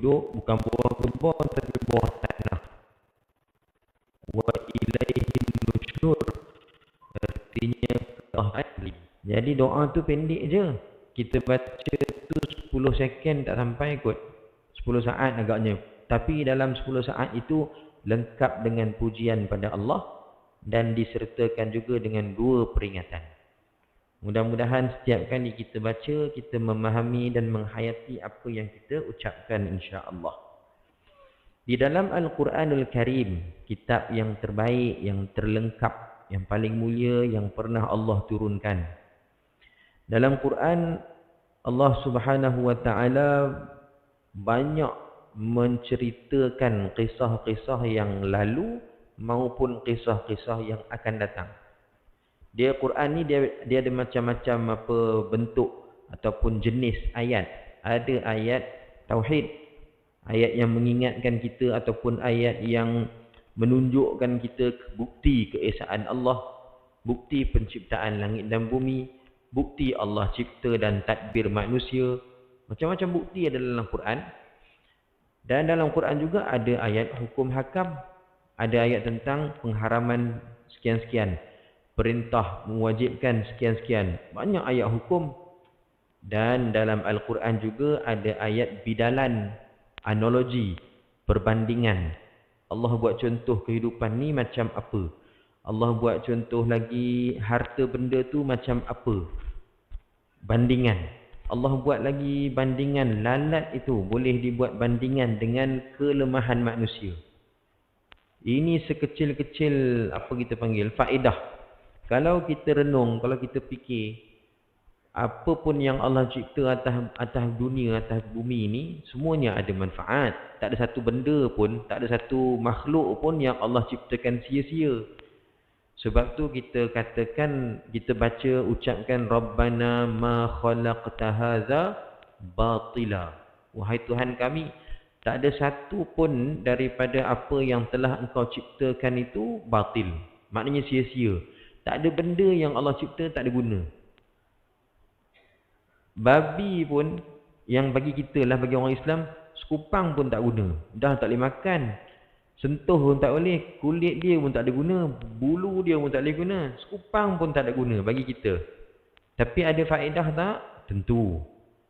duduk bukan bawah kebun tapi bawah tanah. Wa ilaihin nusyur, artinya ahli. Jadi doa tu pendek je. Kita baca tu 10 second tak sampai kot. 10 saat agaknya. Tapi dalam 10 saat itu lengkap dengan pujian pada Allah dan disertakan juga dengan 2 peringatan. Mudah-mudahan setiap kali kita baca, kita memahami dan menghayati apa yang kita ucapkan insya-Allah. Di dalam Al-Quranul Karim, kitab yang terbaik, yang terlengkap, yang paling mulia yang pernah Allah turunkan. Dalam Quran, Allah Subhanahu wa taala banyak menceritakan kisah-kisah yang lalu maupun kisah-kisah yang akan datang. Dia Quran ni dia ada macam-macam apa bentuk ataupun jenis ayat. Ada ayat tauhid, ayat yang mengingatkan kita ataupun ayat yang menunjukkan kita bukti keesaan Allah, bukti penciptaan langit dan bumi, bukti Allah cipta dan tadbir manusia. Macam-macam bukti ada dalam Quran. Dan dalam Quran juga ada ayat hukum hakam, ada ayat tentang pengharaman sekian-sekian, perintah mewajibkan sekian-sekian. Banyak ayat hukum. Dan dalam Al-Quran juga ada ayat bidalan, analogi, perbandingan. Allah buat contoh kehidupan ni macam apa. Allah buat contoh lagi harta benda tu macam apa. Bandingan. Allah buat lagi bandingan lalat itu. Boleh dibuat bandingan dengan kelemahan manusia. Ini sekecil-kecil apa kita panggil faedah. Kalau kita renung, kalau kita fikir, apa pun yang Allah cipta atas dunia, atas bumi ini, semuanya ada manfaat. Tak ada satu benda pun, tak ada satu makhluk pun yang Allah ciptakan sia-sia. Sebab tu kita katakan, kita baca, ucapkan Rabbana ma khalaqta hadza batila. Wahai Tuhan kami, tak ada satu pun daripada apa yang telah Engkau ciptakan itu batil. Maknanya sia-sia. Tak ada benda yang Allah cipta tak ada guna. Babi pun yang bagi kita lah, bagi orang Islam, sekupang pun tak guna. Dah tak boleh makan. Sentuh pun tak boleh. Kulit dia pun tak ada guna. Bulu dia pun tak boleh guna. Sekupang pun tak ada guna bagi kita. Tapi ada faedah tak? Tentu.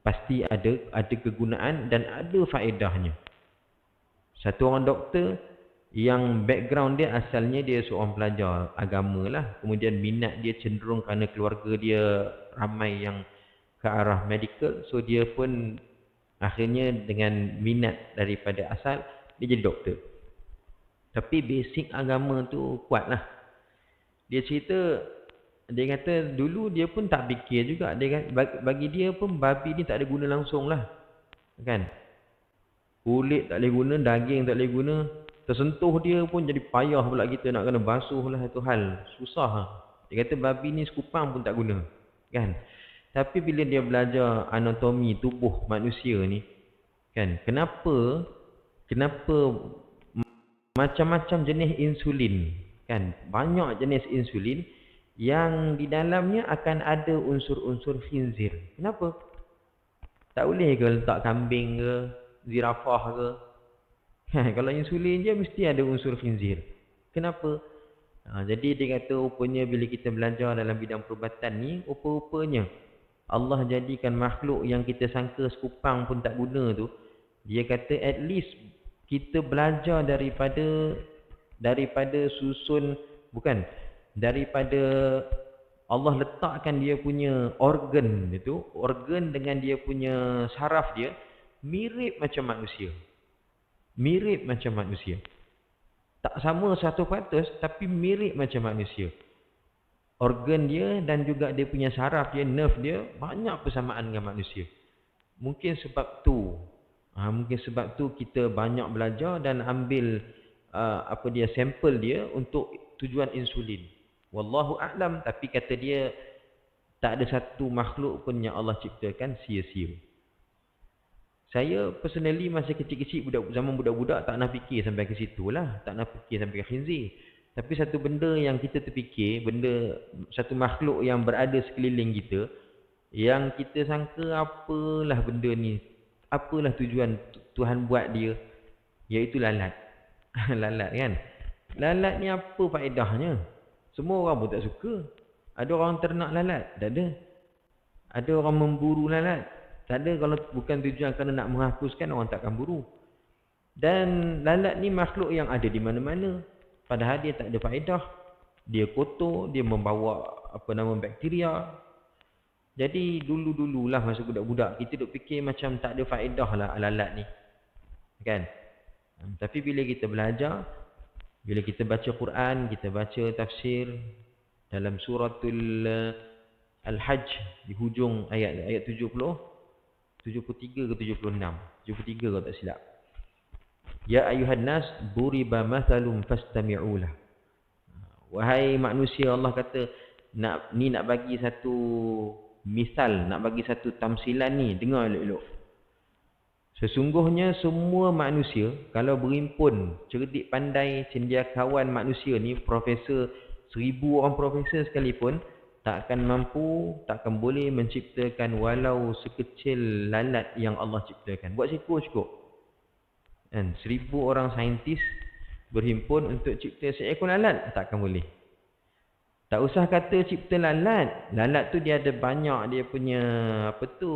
Pasti ada kegunaan dan ada faedahnya. Satu orang doktor yang background dia asalnya dia seorang pelajar agama lah. Kemudian minat dia cenderung kerana keluarga dia ramai yang ke arah medical. So dia pun akhirnya dengan minat daripada asal dia jadi doktor. Tapi basic agama tu kuat lah. Dia cerita, dia kata dulu dia pun tak fikir juga. Dia kata, bagi dia pun babi ni tak ada guna langsung lah. Kan? Kulit tak boleh guna, daging tak boleh guna. Tersentuh dia pun jadi payah pula kita nak kena basuh lah, itu hal. Susah lah. Dia kata babi ni sekupang pun tak guna. Kan? Tapi bila dia belajar anatomi tubuh manusia ni, kan, kenapa macam-macam jenis insulin, kan, banyak jenis insulin yang di dalamnya akan ada unsur-unsur khinzir. Kenapa? Tak boleh ke letak kambing ke, zirafah ke? Kalau insulin je mesti ada unsur khinzir. Kenapa? Jadi dia kata rupanya bila kita belajar dalam bidang perubatan ni, rupa-rupanya Allah jadikan makhluk yang kita sangka sekupang pun tak guna tu, dia kata at least kita belajar daripada susun, bukan, daripada Allah letakkan dia punya organ itu, organ dengan dia punya saraf dia mirip macam manusia. Mirip macam manusia. Tak sama 100% tapi mirip macam manusia. Organ dia dan juga dia punya saraf dia, nerve dia banyak persamaan dengan manusia. Mungkin sebab tu kita banyak belajar dan ambil sampel dia untuk tujuan insulin. Wallahu a'lam, tapi kata dia tak ada satu makhluk pun yang Allah ciptakan sia-sia. Saya personally masa kecil-kecil, zaman budak-budak tak nak fikir sampai ke situ lah, tak nak fikir sampai ke khinzir. Tapi satu benda yang kita terfikir, satu makhluk yang berada sekeliling kita, yang kita sangka apalah benda ni, apalah tujuan Tuhan buat dia, iaitu lalat. Lalat kan. Lalat ni apa faedahnya? Semua orang pun tak suka. Ada orang ternak lalat? Tak ada. Ada orang memburu lalat? Tak ada. Kalau bukan tujuan kerana nak menghapuskan, orang takkan buru. Dan lalat ni makhluk yang ada di mana-mana. Padahal dia tak ada faedah. Dia kotor, dia membawa bakteria. Jadi dulu-dululah masa budak-budak kita duk fikir macam tak ada faedah lah lalat ni. Kan? Tapi bila kita belajar, bila kita baca Quran, kita baca tafsir dalam suratul Al-Hajj di hujung ayat 70, 73 ke 76. 73 kalau tak silap. Ya ayuhan nas duriba mathalum fastami'u lah. Wahai manusia, Allah kata nak bagi satu misal, nak bagi satu tamsilan ni, dengar elok-elok. Sesungguhnya semua manusia kalau berimpun, cerdik pandai, cendekiawan manusia ni, profesor, 1000 orang profesor sekalipun, tak akan mampu, tak akan boleh menciptakan walau sekecil lalat yang Allah ciptakan. Buat cukup. Dan 1000 orang saintis berhimpun untuk cipta seekor lalat, tak akan boleh. Tak usah kata cipta lalat. Lalat tu dia ada banyak dia punya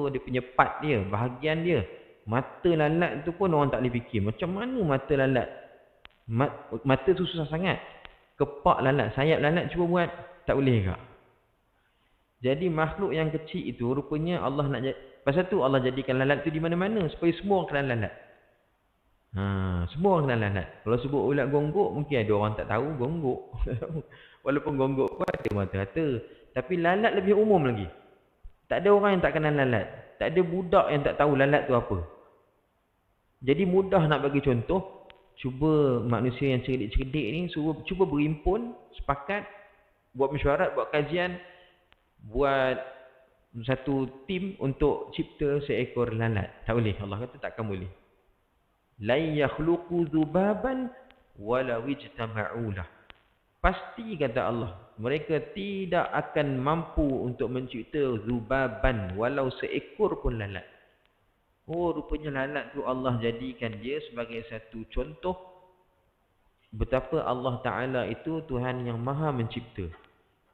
dia punya part dia, bahagian dia. Mata lalat tu pun orang tak boleh fikir. Macam mana mata lalat? Mata tu susah sangat. Kepak lalat, sayap lalat cuba buat, tak boleh ke? Jadi makhluk yang kecil itu rupanya Allah nak pasal tu Allah jadikan lalat tu di mana-mana supaya semua orang kenal lalat. Semua orang kenal lalat. Kalau sebut ulat gonggok, mungkin ada orang tak tahu gonggok. Walaupun gonggok pun ada mata-mata. Tapi lalat lebih umum lagi. Tak ada orang yang tak kenal lalat. Tak ada budak yang tak tahu lalat tu apa. Jadi mudah nak bagi contoh. Cuba manusia yang cerdik-cerdik ni cuba berimpun, sepakat, buat mesyuarat, buat kajian, buat satu tim untuk cipta seekor lalat. Tak boleh. Allah kata takkan boleh. La yakhluqu dzubaban walau ijtama'u lah. Pasti kata Allah, mereka tidak akan mampu untuk mencipta zubaban, walau seekor pun lalat. Oh, rupanya lalat tu Allah jadikan dia sebagai satu contoh betapa Allah Ta'ala itu Tuhan yang maha mencipta.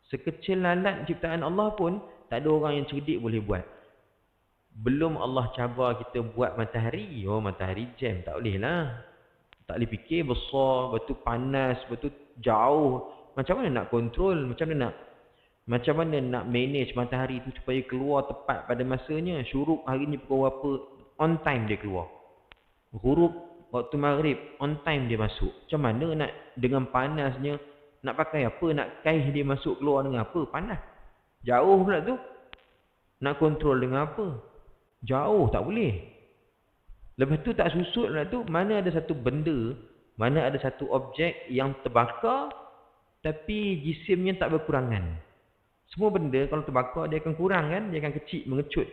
Sekecil lalat ciptaan Allah pun tak ada orang yang cerdik boleh buat. Belum Allah cabar kita buat matahari. Oh, matahari jam, tak boleh lah. Tak boleh fikir besar, betul panas, betul jauh. Macam mana nak kontrol? Macam mana nak manage matahari itu supaya keluar tepat pada masanya? Syuruk hari ni pukul berapa? On time dia keluar. Ghurub waktu maghrib, on time dia masuk. Macam mana nak dengan panasnya, nak pakai apa? Nak kaih dia masuk keluar dengan apa? Panas. Jauh pula tu. Nak kontrol dengan apa? Jauh, tak boleh. Lepas tu tak susut lah tu, mana ada satu benda, mana ada satu objek yang terbakar tapi jisimnya tak berkurangan. Semua benda kalau terbakar dia akan kurang kan, dia akan kecil, mengecut.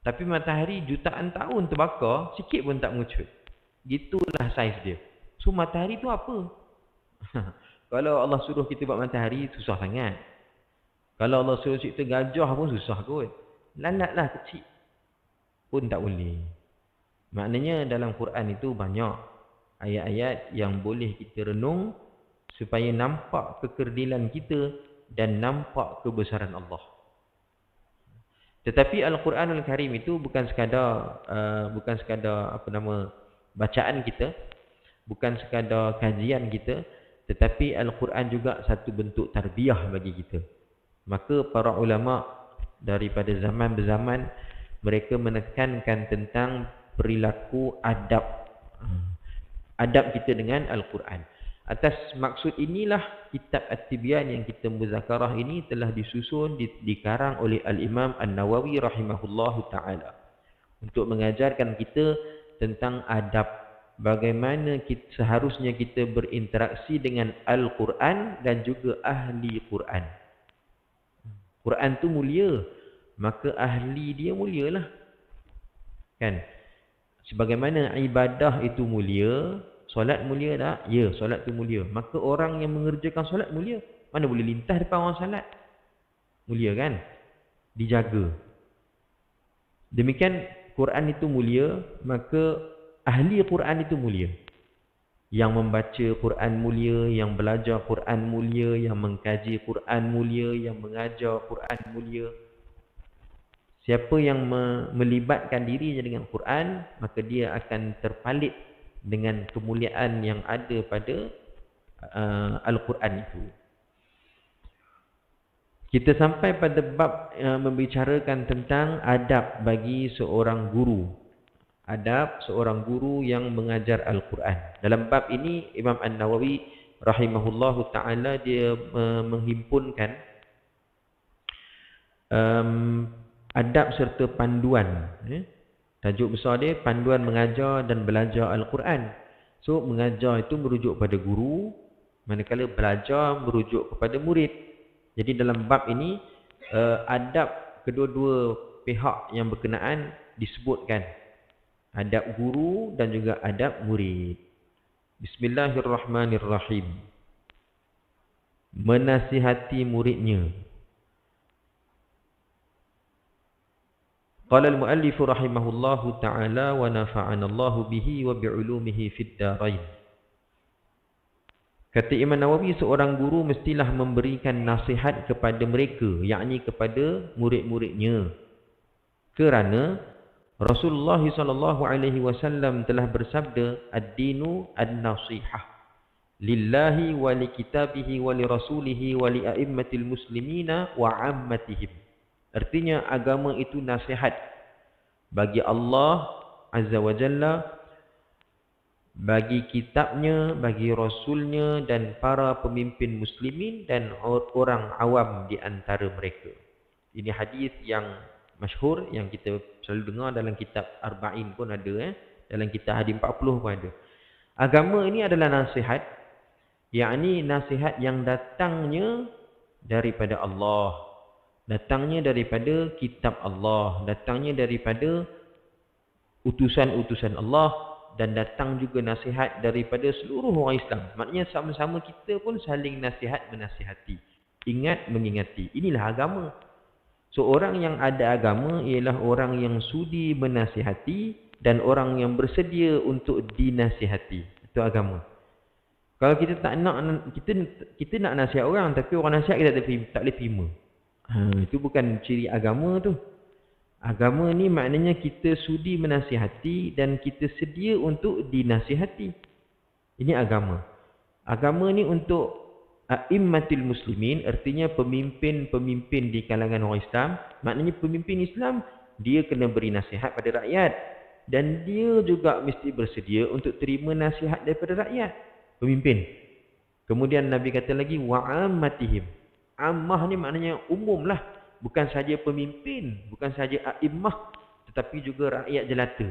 Tapi matahari jutaan tahun terbakar, sikit pun tak mengecut. Gitulah saiz dia. So matahari tu apa? Kalau Allah suruh kita buat matahari, susah sangat. Kalau Allah suruh cipta gajah pun susah kot. Lalatlah kecil pun tak boleh. Maknanya dalam Quran itu banyak ayat-ayat yang boleh kita renung supaya nampak kekerdilan kita dan nampak kebesaran Allah. Tetapi Al-Quranul Karim itu bukan sekadar bacaan kita, bukan sekadar kajian kita, tetapi Al-Quran juga satu bentuk tarbiyah bagi kita. Maka para ulama daripada zaman berzaman mereka menekankan tentang perilaku adab kita dengan Al-Quran. Atas maksud inilah kitab At-Tibyan yang kita muzakarah ini telah disusun, dikarang oleh Al-Imam An-Nawawi rahimahullahu ta'ala. Untuk mengajarkan kita tentang adab. Bagaimana seharusnya kita berinteraksi dengan Al-Quran dan juga ahli Quran. Quran tu mulia, maka ahli dia mulialah. Kan? Sebagaimana ibadah itu mulia, solat mulia tak? Ya, solat tu mulia. Maka orang yang mengerjakan solat mulia. Mana boleh lintas depan orang solat? Mulia kan? Dijaga. Demikian Quran itu mulia, maka ahli Quran itu mulia. Yang membaca Quran mulia, yang belajar Quran mulia, yang mengkaji Quran mulia, yang mengajar Quran mulia. Siapa yang melibatkan dirinya dengan Quran, maka dia akan terpalit dengan kemuliaan yang ada pada Al-Quran itu. Kita sampai pada bab membicarakan tentang adab bagi seorang guru. Adab seorang guru yang mengajar Al-Quran. Dalam bab ini Imam An-Nawawi rahimahullahu ta'ala dia menghimpunkan adab serta panduan. Tajuk besar dia panduan mengajar dan belajar Al-Quran. So mengajar itu merujuk pada guru, manakala belajar merujuk kepada murid. Jadi dalam bab ini adab kedua-dua pihak yang berkenaan disebutkan. Adab guru dan juga adab murid. Bismillahirrahmanirrahim. Menasihati muridnya. Qala al-muallif rahimahullahu ta'ala wa nafa'ana Allahu bihi wa bi'ulumihi fid darain. Kata Imam Nawawi, seorang guru mestilah memberikan nasihat kepada mereka, yakni kepada murid-muridnya. Kerana Rasulullah SAW telah bersabda, ad-dinu an-nasihah lillahi wa li kitabihi wa li rasulihi wa li a'immatil muslimina wa ammatihim. Artinya agama itu nasihat bagi Allah Azza wa Jalla, bagi kitabnya, bagi rasulnya dan para pemimpin muslimin dan orang awam di antara mereka. Ini hadis yang masyhur yang kita selalu dengar dalam kitab Arba'in pun ada, dalam kitab Hadis 40 pun ada. Agama ini adalah nasihat, yakni nasihat yang datangnya daripada Allah, datangnya daripada kitab Allah, datangnya daripada utusan-utusan Allah, dan datang juga nasihat daripada seluruh orang Islam. Maknanya sama-sama kita pun saling nasihat menasihati, ingat mengingati. Inilah agama. So, orang yang ada agama ialah orang yang sudi menasihati dan orang yang bersedia untuk dinasihati. Itu agama. Kalau kita tak nak, kita nak nasihat orang tapi orang nasihat kita tak boleh terima. Itu bukan ciri agama tu. Agama ni maknanya kita sudi menasihati dan kita sedia untuk dinasihati. Ini agama. Agama ni untuk a'immatil muslimin, artinya pemimpin-pemimpin di kalangan orang Islam. Maknanya pemimpin Islam, dia kena beri nasihat pada rakyat. Dan dia juga mesti bersedia untuk terima nasihat daripada rakyat. Pemimpin. Kemudian Nabi kata lagi, wa'ammatihim. Ammah ni maknanya umum lah. Bukan saja pemimpin, bukan saja a'immah, tetapi juga rakyat jelata.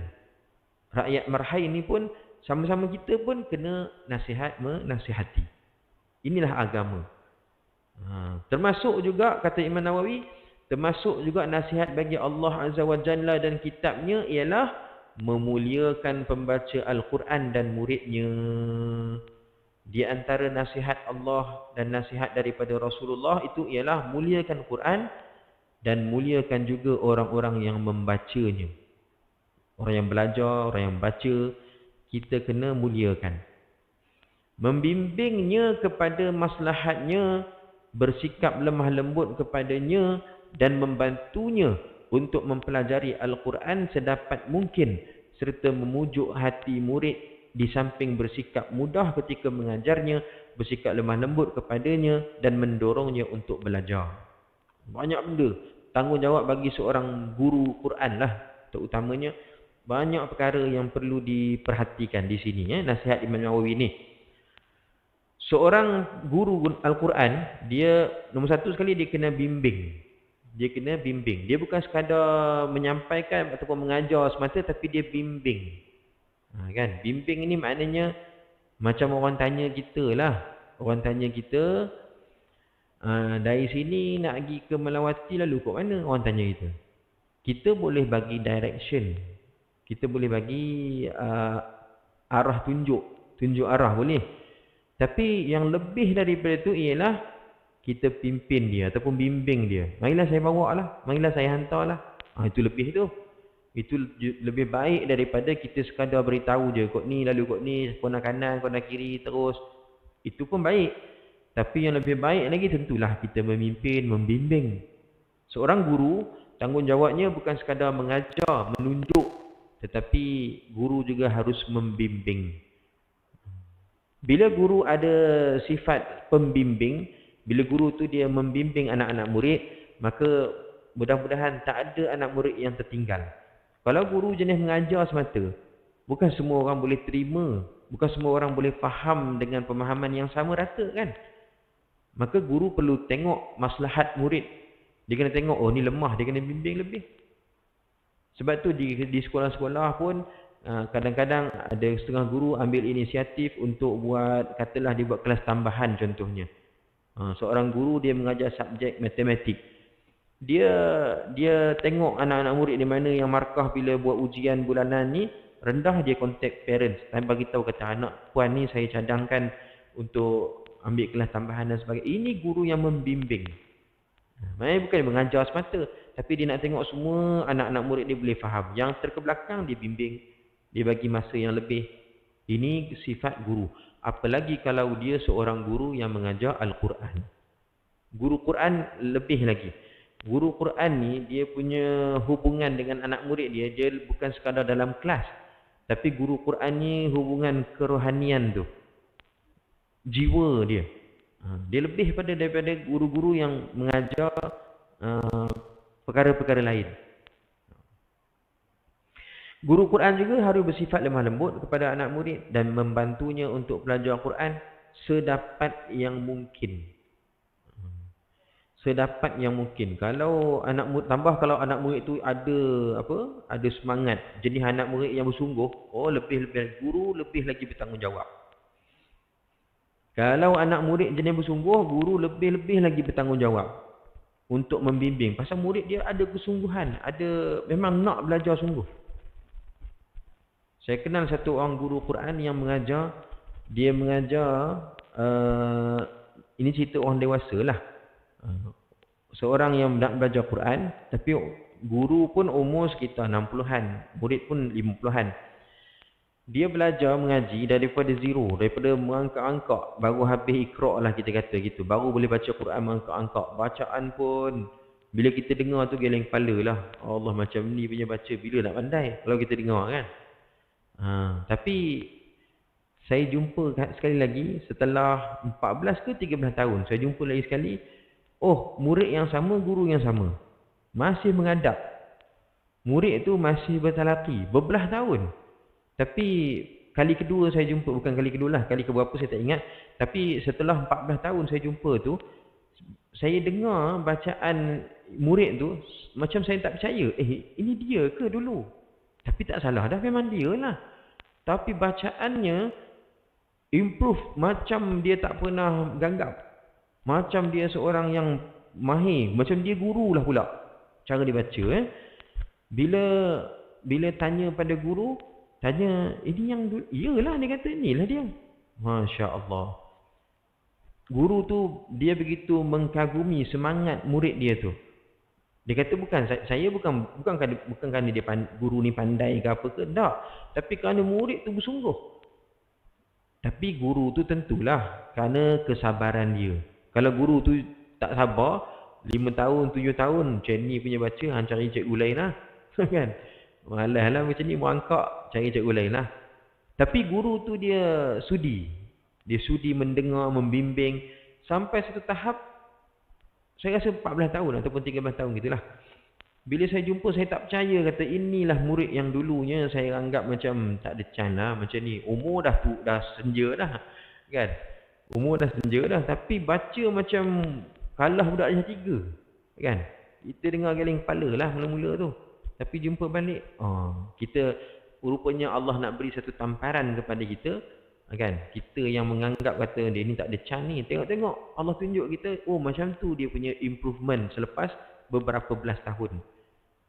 Rakyat marhai ni pun, sama-sama kita pun kena nasihat menasihati. Inilah agama. Termasuk juga, kata Imam Nawawi, termasuk juga nasihat bagi Allah Azza wa Jalla dan kitabnya ialah memuliakan pembaca Al-Quran dan muridnya. Di antara nasihat Allah dan nasihat daripada Rasulullah itu ialah muliakan Quran dan muliakan juga orang-orang yang membacanya. Orang yang belajar, orang yang baca, kita kena muliakan. Membimbingnya kepada maslahatnya, bersikap lemah lembut kepadanya dan membantunya untuk mempelajari Al-Quran sedapat mungkin serta memujuk hati murid di samping bersikap mudah ketika mengajarnya, bersikap lemah lembut kepadanya dan mendorongnya untuk belajar. Banyak benda tanggungjawab bagi seorang guru Quran lah, terutamanya banyak perkara yang perlu diperhatikan di sini. Nasihat Imam Nawawi ni. Seorang guru Al-Quran, dia nombor satu sekali dia kena bimbing. Dia kena bimbing. Dia bukan sekadar menyampaikan ataupun mengajar semata, tapi dia bimbing. Kan? Bimbing ini maknanya macam orang tanya kita lah. Orang tanya kita, dari sini nak pergi ke Melawati lalu kat mana? Orang tanya kita. Kita boleh bagi direction. Kita boleh bagi arah tunjuk arah boleh. Tapi yang lebih daripada itu ialah kita pimpin dia ataupun bimbing dia. Marilah saya bawa lah. Marilah saya hantar lah. Itu lebih tu. Itu lebih baik daripada kita sekadar beritahu je, kod ni lalu kod ni, kona kanan, kona kiri terus. Itu pun baik. Tapi yang lebih baik lagi tentulah kita memimpin, membimbing. Seorang guru, tanggungjawabnya bukan sekadar mengajar, menunjuk, tetapi guru juga harus membimbing. Bila guru ada sifat pembimbing, bila guru tu dia membimbing anak-anak murid, maka mudah-mudahan tak ada anak murid yang tertinggal. Kalau guru jenis mengajar semata, bukan semua orang boleh terima, bukan semua orang boleh faham dengan pemahaman yang sama rata kan. Maka guru perlu tengok maslahat murid. Dia kena tengok, oh ni lemah, dia kena bimbing lebih. Sebab tu di sekolah-sekolah pun kadang-kadang ada setengah guru ambil inisiatif untuk buat, katalah dia buat kelas tambahan contohnya. Seorang guru dia mengajar subjek matematik. Dia tengok anak-anak murid di mana yang markah bila buat ujian bulanan ni rendah, dia contact parents dan bagi tahu, kata anak puan ni saya cadangkan untuk ambil kelas tambahan dan sebagainya. Ini guru yang membimbing. Maksudnya bukan mengajar semata, tapi dia nak tengok semua anak-anak murid dia boleh faham. Yang terkebelakang dia bimbing, dia bagi masa yang lebih. Ini sifat guru. Apalagi kalau dia seorang guru yang mengajar Al-Quran. Guru Quran lebih lagi. Guru Quran ni dia punya hubungan dengan anak murid dia bukan sekadar dalam kelas. Tapi guru Quran ni hubungan kerohanian tu. Jiwa dia. Dia lebih daripada guru-guru yang mengajar perkara-perkara lain. Guru Quran juga harus bersifat lemah lembut kepada anak murid dan membantunya untuk belajar Quran sedapat yang mungkin. Sedapat yang mungkin. Kalau anak murid, tambah kalau anak murid tu ada semangat, jenis anak murid yang bersungguh, lebih guru lebih lagi bertanggungjawab. Kalau anak murid jenis bersungguh, guru lebih-lebih lagi bertanggungjawab untuk membimbing. Pasal murid dia ada kesungguhan, memang nak belajar sungguh. Saya kenal satu orang guru Quran yang mengajar, dia mengajar, ini cerita orang dewasa lah. Seorang yang nak belajar Quran, tapi guru pun umur sekitar 60-an, murid pun 50-an. Dia belajar mengaji daripada zero, daripada mengangkat-angkat, baru habis Iqra' lah kita kata gitu. Baru boleh baca Quran mengangkat-angkat. Bacaan pun, bila kita dengar tu geleng kepala lah. Allah, macam ni punya baca, bila nak pandai kalau kita dengar kan. Tapi saya jumpa sekali lagi setelah 14 ke 13 tahun. Saya jumpa lagi sekali. Murid yang sama, guru yang sama. Masih mengadap. Murid tu masih bertalaki. Berbelah tahun. Tapi kali kedua saya jumpa, bukan kali kedua lah, kali keberapa saya tak ingat. Tapi setelah 14 tahun saya jumpa tu, saya dengar bacaan murid tu, macam saya tak percaya. Ini dia ke dulu? Tapi tak salah dah, memang dia lah. Tapi bacaannya improve, macam dia tak pernah ganggap. Macam dia seorang yang mahir, macam dia guru lah pula cara dia baca. Bila tanya pada guru, tanya, ini yang dulu? Iyalah, dia kata, inilah dia. Masya Allah. Guru tu, dia begitu mengkagumi semangat murid dia tu. Dia kata, saya bukan kerana dia guru ni pandai ke apa ke, tak. Tapi kerana murid tu bersungguh. Tapi guru tu tentulah kerana kesabaran dia. Kalau guru tu tak sabar, 5 tahun, 7 tahun, macam ni punya baca, cari cikgu lain lah. Kan? Malas lah macam ni, merangkak, cari cikgu lain lah. Tapi guru tu dia sudi. Dia sudi mendengar, membimbing. Sampai satu tahap, saya rasa 14 tahun ataupun 13 tahun gitulah. Bila saya jumpa, saya tak percaya. Kata, inilah murid yang dulunya saya anggap macam tak ada can lah. Macam ni, umur dah senja dah. Kan? Umur dah senja dah. Tapi baca macam kalah budak darjah 3. Kan? Kita dengar geleng kepala lah mula-mula tu. Tapi jumpa balik, kita rupanya Allah nak beri satu tamparan kepada kita, kan? Kita yang menganggap kata dia ni tak ada can ni, tengok-tengok Allah tunjuk kita, macam tu dia punya improvement selepas beberapa belas tahun.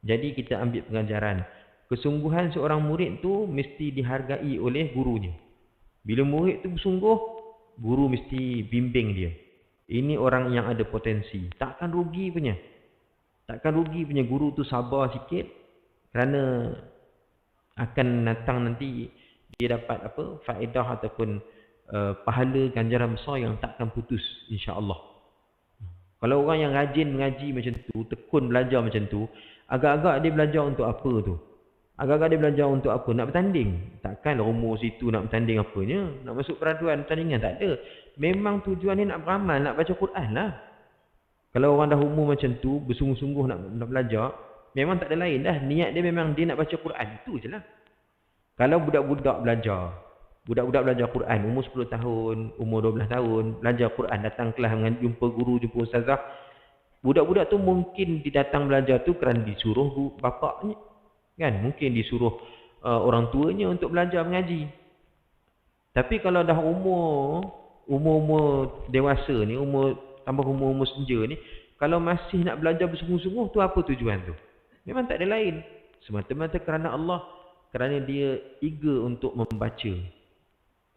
Jadi kita ambil pengajaran. Kesungguhan seorang murid tu mesti dihargai oleh gurunya. Bila murid tu bersungguh, guru mesti bimbing dia. Ini orang yang ada potensi. Takkan rugi punya guru tu sabar sikit. kerana akan datang nanti dia dapat apa faedah ataupun pahala ganjaran besar yang takkan putus insya-Allah. Kalau orang yang rajin mengaji macam tu, tekun belajar macam tu, agak-agak dia belajar untuk apa tu? Agak-agak dia belajar untuk apa? Nak bertanding. Takkan umur situ nak bertanding apanya? Nak masuk peraduan pertandingan? Tak ada. Memang tujuan dia nak beramal, nak baca Quran lah. Kalau orang dah umur macam tu, bersungguh-sungguh nak belajar, memang tak ada lain dah. Niat dia memang dia nak baca Quran. Itu je lah. Kalau budak-budak belajar Quran, umur 10 tahun, umur 12 tahun, belajar Quran, datang kelas, jumpa guru, jumpa ustazah. Budak-budak tu mungkin didatang belajar tu kerana disuruh bapaknya. Kan? Mungkin disuruh orang tuanya untuk belajar mengaji. Tapi kalau dah umur dewasa ni, tambah umur senja ni, kalau masih nak belajar bersungguh-sungguh tu apa tujuan tu? Memang tak ada lain. Semata-mata kerana Allah, kerana dia eager untuk membaca.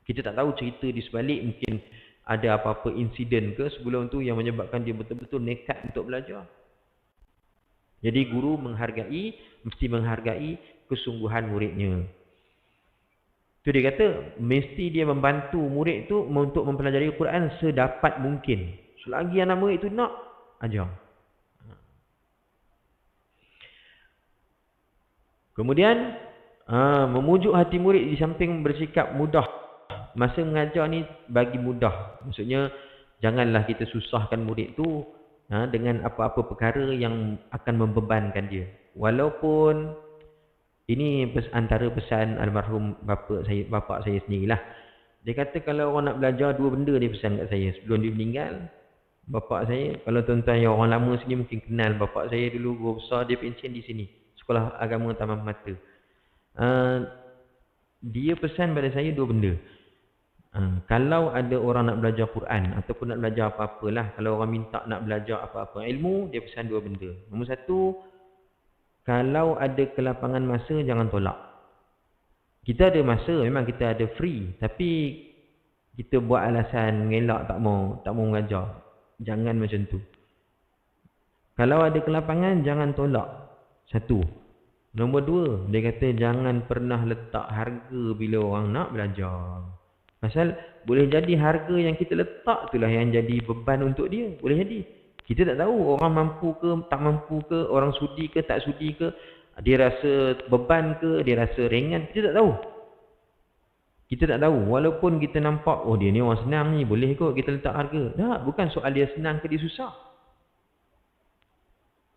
Kita tak tahu cerita di sebalik, mungkin ada apa-apa insiden ke sebelum tu yang menyebabkan dia betul-betul nekat untuk belajar. Jadi guru mesti menghargai kesungguhan muridnya. Tu dia kata, mesti dia membantu murid tu untuk mempelajari Al-Quran sedapat mungkin. Selagi anak murid tu nak, ajar. Kemudian, memujuk hati murid di samping bersikap mudah. Masa mengajar ni bagi mudah. Maksudnya, janganlah kita susahkan murid tu dengan apa-apa perkara yang akan membebankan dia. Walaupun ini antara pesan almarhum bapak saya sendirilah. Dia kata kalau orang nak belajar, dua benda dia pesan kat saya sebelum dia meninggal. Bapak saya, kalau tuan-tuan yang orang lama sini mungkin kenal, bapak saya dulu guru besar, dia pencen di sini, Sekolah Agama Taman Mata. Dia pesan pada saya dua benda. Kalau ada orang nak belajar Quran ataupun nak belajar apa-apalah, kalau orang minta nak belajar apa-apa ilmu, dia pesan dua benda. Nombor satu, kalau ada kelapangan masa, jangan tolak. Kita ada masa, memang kita ada free, tapi kita buat alasan mengelak, tak mau mengajar. Jangan macam tu. Kalau ada kelapangan, jangan tolak. Satu. Nombor dua, dia kata jangan pernah letak harga bila orang nak belajar. Pasal boleh jadi harga yang kita letak itulah yang jadi beban untuk dia. Boleh jadi. Kita tak tahu orang mampu ke, tak mampu ke, orang sudi ke, tak sudi ke, dia rasa beban ke, dia rasa ringan. Kita tak tahu. Kita tak tahu. Walaupun kita nampak, oh dia ni orang senang ni, boleh kot kita letak harga. Tak, bukan soal dia senang ke dia susah.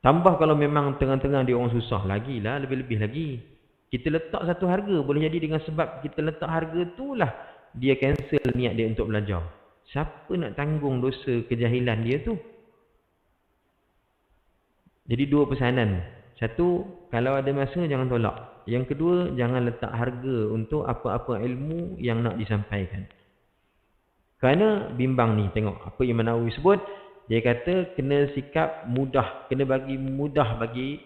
Tambah kalau memang tengah-tengah dia orang susah, lagilah, lebih-lebih lagi. Kita letak satu harga, boleh jadi dengan sebab kita letak harga itulah dia cancel niat dia untuk belajar. Siapa nak tanggung dosa kejahilan dia tu? Jadi dua pesanan. Satu, kalau ada masa jangan tolak. Yang kedua, jangan letak harga untuk apa-apa ilmu yang nak disampaikan. Kerana bimbang ni, tengok apa yang Nawawi sebut. Dia kata kena sikap mudah, kena bagi mudah bagi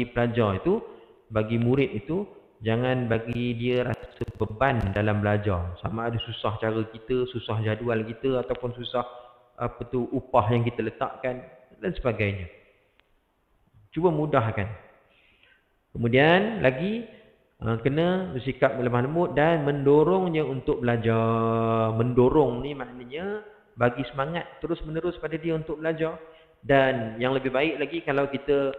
pelajar itu, bagi murid itu. Jangan bagi dia rasa beban dalam belajar. Sama ada susah cara kita, susah jadual kita, ataupun susah upah yang kita letakkan dan sebagainya. Cuba mudahkan. Kemudian lagi kena bersikap lemah lembut dan mendorongnya untuk belajar. Mendorong ni maknanya bagi semangat terus menerus pada dia untuk belajar. Dan yang lebih baik lagi kalau kita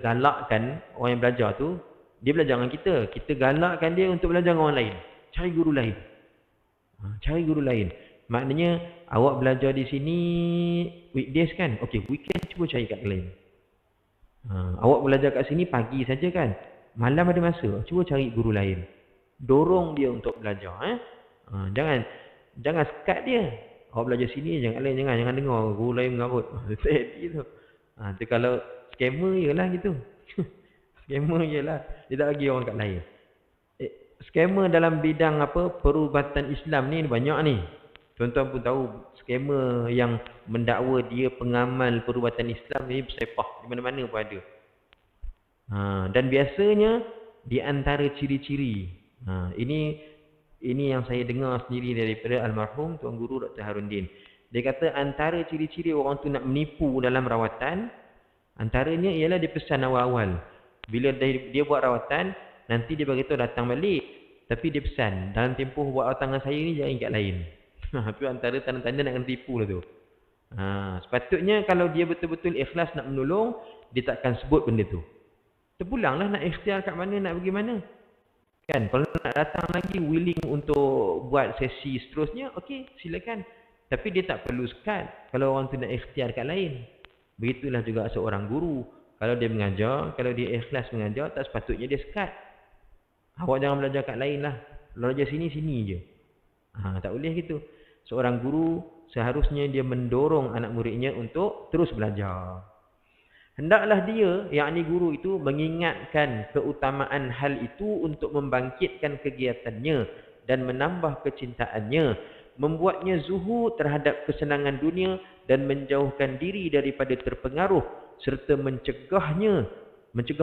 galakkan orang yang belajar tu, dia belajar dengan kita galakkan dia untuk belajar dengan orang lain. Cari guru lain. Cari guru lain. Maknanya awak belajar di sini weekdays kan? Okey, weekend cuba cari kat lain. Awak belajar kat sini pagi saja kan? Malam ada masa, cuba cari guru lain. Dorong dia untuk belajar. Jangan sekat dia. Awak belajar sini, jangan dengar guru lain mengarut. Jadi tu. Tu kalau scammer jelah gitu. Scammer jelah. Dia tak bagi orang kat lain. Scammer dalam bidang perubatan Islam ni banyak ni. Tuan-tuan pun tahu scammer yang mendakwa dia pengamal perubatan Islam ni bersepah di mana-mana pun ada. Dan biasanya di antara ciri-ciri. Ini yang saya dengar sendiri daripada almarhum Tuan Guru Dr. Harundin. Dia kata antara ciri-ciri orang tu nak menipu dalam rawatan, antaranya ialah dia pesan awal-awal. Bila dia buat rawatan, nanti dia beritahu datang balik. Tapi dia pesan, dalam tempoh buat rawatan dengan saya ni jangan ingat lain. Itu antara tanda-tanda nak kena tipu lah tu. Sepatutnya kalau dia betul-betul ikhlas nak menolong, dia takkan sebut benda tu. Terpulanglah nak ikhtiar kat mana, nak pergi mana. Kan, kalau nak datang lagi willing untuk buat sesi seterusnya, okey, silakan. Tapi dia tak perlu sekat kalau orang tu nak ikhtiar kat lain. Begitulah juga seorang guru. Kalau dia mengajar, kalau dia ikhlas mengajar, tak sepatutnya dia sekat. Awak jangan belajar kat lain lah. Belajar sini-sini je. Tak boleh gitu. Seorang guru seharusnya dia mendorong anak muridnya untuk terus belajar. Hendaklah dia, yakni guru itu, mengingatkan keutamaan hal itu untuk membangkitkan kegiatannya dan menambah kecintaannya, membuatnya zuhud terhadap kesenangan dunia dan menjauhkan diri daripada terpengaruh serta mencegah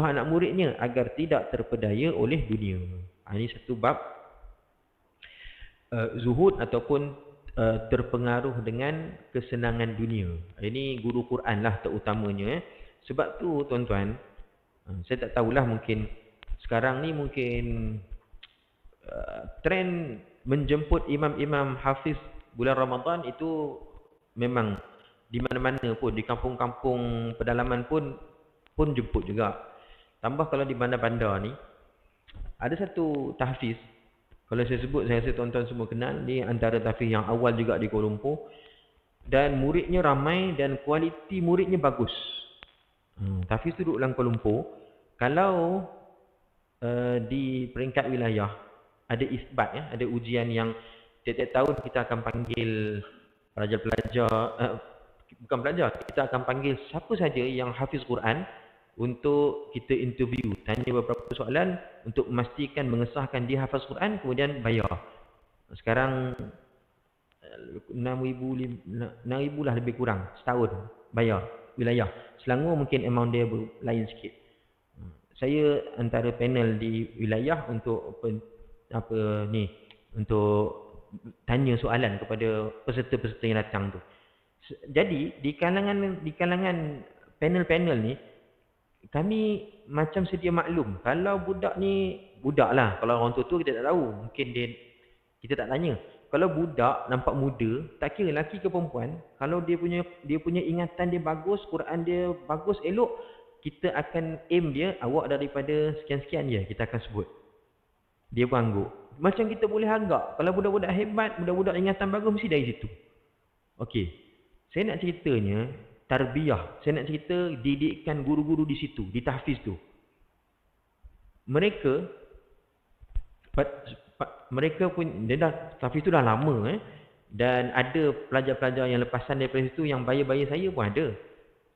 anak muridnya agar tidak terpedaya oleh dunia. Ini satu bab zuhud ataupun terpengaruh dengan kesenangan dunia. Ini guru Quran lah terutamanya. Sebab tu tuan-tuan, saya tak tahulah, mungkin sekarang ni mungkin trend menjemput imam-imam hafiz bulan Ramadan itu memang di mana-mana pun, di kampung-kampung pedalaman pun jemput juga. Tambah kalau di bandar-bandar ni ada satu tahfiz, kalau saya sebut saya rasa tuan-tuan semua kenal, ni antara tahfiz yang awal juga di Kuala Lumpur, dan muridnya ramai dan kualiti muridnya bagus. Tahfiz tu duduk dalam Kuala Lumpur. Kalau di peringkat wilayah ada isbat, ada ujian yang tiap-tiap tahun kita akan panggil pelajar-pelajar, bukan pelajar, kita akan panggil siapa saja yang hafiz Quran untuk kita interview, tanya beberapa soalan untuk memastikan mengesahkan dia hafiz Quran, kemudian bayar. Sekarang 6,000 lah lebih kurang setahun bayar wilayah. Selangor mungkin amount dia lain sikit. Saya antara panel di wilayah untuk untuk tanya soalan kepada peserta-peserta yang datang tu. Jadi di kalangan panel-panel ni, kami macam sedia maklum. Kalau budak ni, budak lah. Kalau orang tua kita tak tahu, mungkin kita tak tanya. Kalau budak nampak muda, tak kira lelaki ke perempuan, kalau dia punya ingatan dia bagus, Quran dia bagus, elok, kita akan aim dia, awak daripada sekian-sekian je, kita akan sebut. Dia pun angguk. Macam kita boleh agak, kalau budak-budak hebat, budak-budak ingatan bagus, mesti dari situ. Okey. Saya nak ceritanya, tarbiyah. Saya nak cerita didikan guru-guru di situ, di tahfiz tu. Mereka pun, tahfiz tu dah lama dan ada pelajar-pelajar yang lepasan daripada situ yang bayar-bayar saya pun ada.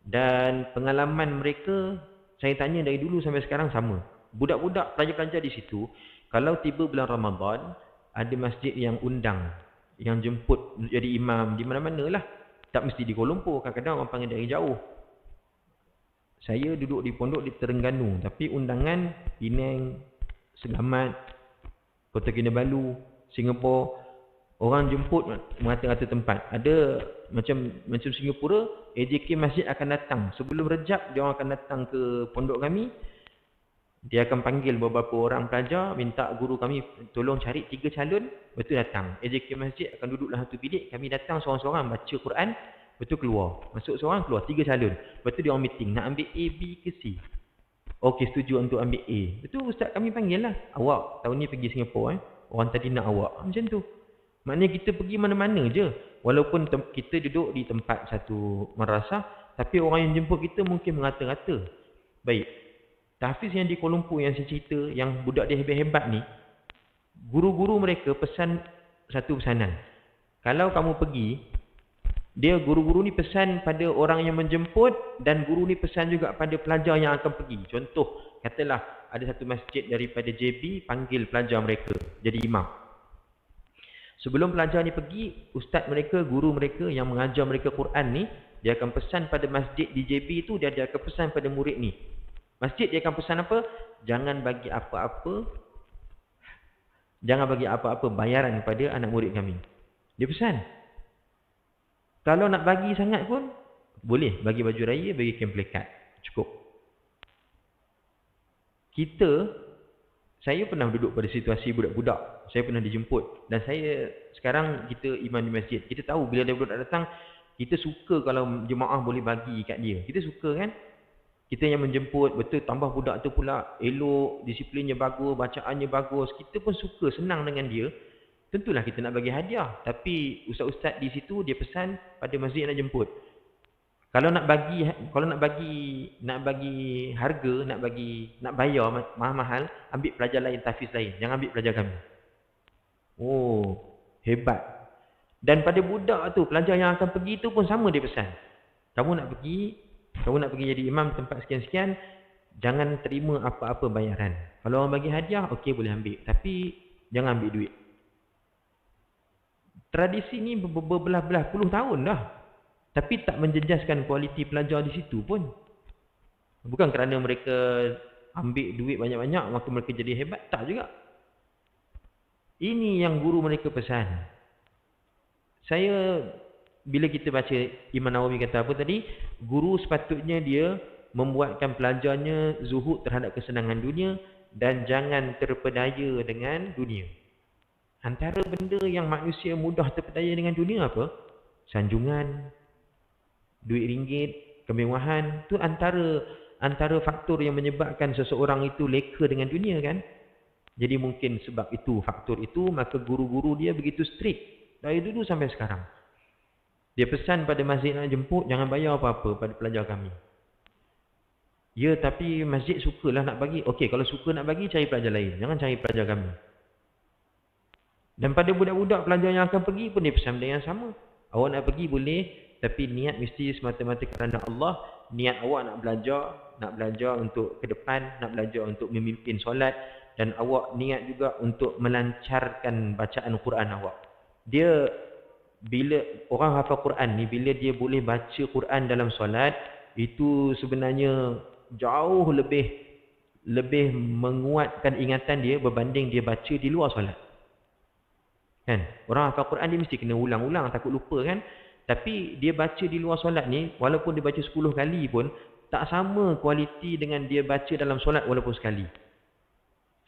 Dan pengalaman mereka, saya tanya dari dulu sampai sekarang sama. Budak-budak pelajar-pelajar di situ, kalau tiba bulan Ramadan, ada masjid yang undang, yang jemput jadi imam di mana-mana lah. Tak mesti di Kuala Lumpur, kadang-kadang orang panggil dari jauh. Saya duduk di pondok di Terengganu, tapi undangan Penang, Selamat, Kota Kinabalu, Singapura, orang jemput mengata-ngata tempat. Ada macam Singapura, AJK Masjid akan datang. Sebelum Rejab, dia orang akan datang ke pondok kami. Dia akan panggil beberapa orang pelajar, minta guru kami tolong cari 3 calon, betul datang. AJK Masjid akan duduk dalam satu bilik, kami datang seorang-seorang baca Quran, betul keluar. Masuk seorang, keluar 3 calon. Betul dia orang meeting, nak ambil A, B ke C. Okey, setuju untuk ambil A. Itu ustaz kami panggil lah. Awak tahun ni pergi Singapura. Orang tadi nak awak. Macam tu. Maknanya kita pergi mana-mana je. Walaupun kita duduk di tempat satu madrasah, tapi orang yang jemput kita mungkin mengata-ngata. Baik. Tahfiz yang di Kuala Lumpur yang saya cerita, yang budak dia hebat-hebat ni, guru-guru mereka pesan satu pesanan. Kalau kamu pergi, dia guru-guru ni pesan pada orang yang menjemput dan guru ni pesan juga pada pelajar yang akan pergi. Contoh, katalah ada satu masjid daripada JB panggil pelajar mereka jadi imam. Sebelum pelajar ni pergi, ustaz mereka, guru mereka yang mengajar mereka Quran ni, dia akan pesan pada masjid di JB tu, dia akan pesan pada murid ni. Masjid dia akan pesan apa? Jangan bagi apa-apa bayaran kepada anak murid kami. Dia pesan. Kalau nak bagi sangat pun, boleh. Bagi baju raya, bagi kain pelikat. Cukup. Saya pernah duduk pada situasi budak-budak. Saya pernah dijemput. Dan sekarang kita imam di masjid. Kita tahu bila ada budak datang, kita suka kalau jemaah boleh bagi kat dia. Kita suka kan? Kita yang menjemput, betul tambah budak tu pula elok, disiplinnya bagus, bacaannya bagus. Kita pun suka, senang dengan dia. Tentulah kita nak bagi hadiah. Tapi ustaz-ustaz di situ dia pesan pada masjid nak jemput. Kalau nak bagi harga, nak bayar mahal-mahal, ambil pelajar lain, tahfiz lain. Jangan ambil pelajar kami. Oh, hebat. Dan pada budak tu, pelajar yang akan pergi tu pun sama dia pesan. Kamu nak pergi jadi imam tempat sekian-sekian, jangan terima apa-apa bayaran. Kalau orang bagi hadiah, okey boleh ambil. Tapi jangan ambil duit. Tradisi ni berbelah-belah puluh tahun dah. Tapi tak menjejaskan kualiti pelajar di situ pun. Bukan kerana mereka ambil duit banyak-banyak, maka mereka jadi hebat. Tak juga. Ini yang guru mereka pesan. Bila kita baca Imam Nawawi kata apa tadi, guru sepatutnya dia membuatkan pelajarnya zuhud terhadap kesenangan dunia dan jangan terpedaya dengan dunia. Antara benda yang manusia mudah terpedaya dengan dunia apa? Sanjungan, duit ringgit, kemewahan. Tu antara faktor yang menyebabkan seseorang itu leka dengan dunia kan. Jadi mungkin sebab itu, faktor itu, maka guru-guru dia begitu strict dari dulu sampai sekarang. Dia pesan pada masjid nak jemput, jangan bayar apa-apa pada pelajar kami. Ya, tapi masjid sukalah nak bagi. Okey, kalau suka nak bagi, cari pelajar lain. Jangan cari pelajar kami. Dan pada budak-budak pelajar yang akan pergi pun dia pesan benda yang sama. Awak nak pergi boleh, tapi niat mesti semata-mata kerana Allah. Niat awak nak belajar untuk ke depan, nak belajar untuk memimpin solat. Dan awak niat juga untuk melancarkan bacaan Quran awak. Bila orang hafal Quran ni, bila dia boleh baca Quran dalam solat, itu sebenarnya jauh lebih menguatkan ingatan dia berbanding dia baca di luar solat. Kan? Orang hafal Quran dia mesti kena ulang-ulang, takut lupa kan? Tapi dia baca di luar solat ni, walaupun dia baca 10 kali pun, tak sama kualiti dengan dia baca dalam solat walaupun sekali.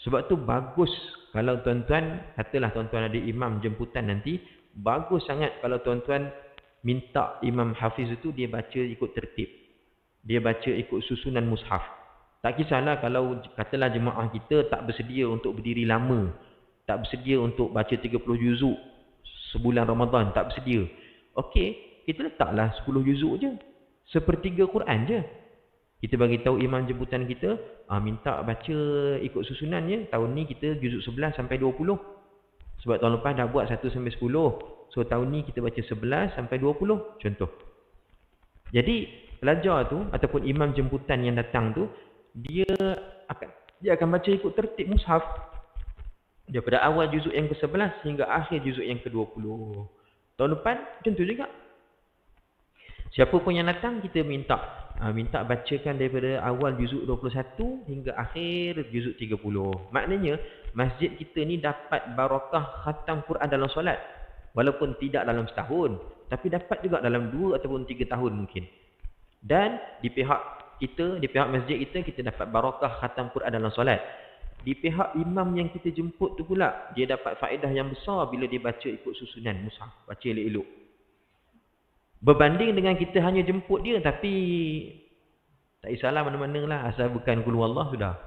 Sebab tu bagus kalau tuan-tuan, katalah tuan-tuan ada imam jemputan nanti, bagus sangat kalau tuan-tuan minta imam hafiz itu dia baca ikut tertib. Dia baca ikut susunan mushaf. Tak kisahlah kalau katalah jemaah kita tak bersedia untuk berdiri lama, tak bersedia untuk baca 30 juzuk sebulan Ramadan, tak bersedia. Okey, kita letaklah 10 juzuk je. Sepertiga Quran je. Kita bagi tahu imam jemputan kita, minta baca ikut susunannya. Tahun ni kita juzuk 11 sampai 20. Sebab tahun lepas dah buat 1 sampai 10. So tahun ni kita baca 11 sampai 20 contoh. Jadi pelajar tu ataupun imam jemputan yang datang tu, dia akan baca ikut tertib mushaf. Daripada awal juzuk yang ke-11 hingga akhir juzuk yang ke-20. Tahun depan macam tu juga. Siapa pun yang datang kita minta bacakan daripada awal juzuk 21 hingga akhir juzuk 30. Maknanya masjid kita ni dapat barakah khatam Quran dalam solat. Walaupun tidak dalam setahun, tapi dapat juga dalam 2 ataupun 3 tahun mungkin. Dan di pihak masjid kita dapat barakah khatam Quran dalam solat. Di pihak imam yang kita jemput tu pula, dia dapat faedah yang besar bila dia baca ikut susunan mushaf, baca elok-elok. Berbanding dengan kita hanya jemput dia, tapi tak kisahlah mana-mana lah, asal bukan qul huwallah sudah.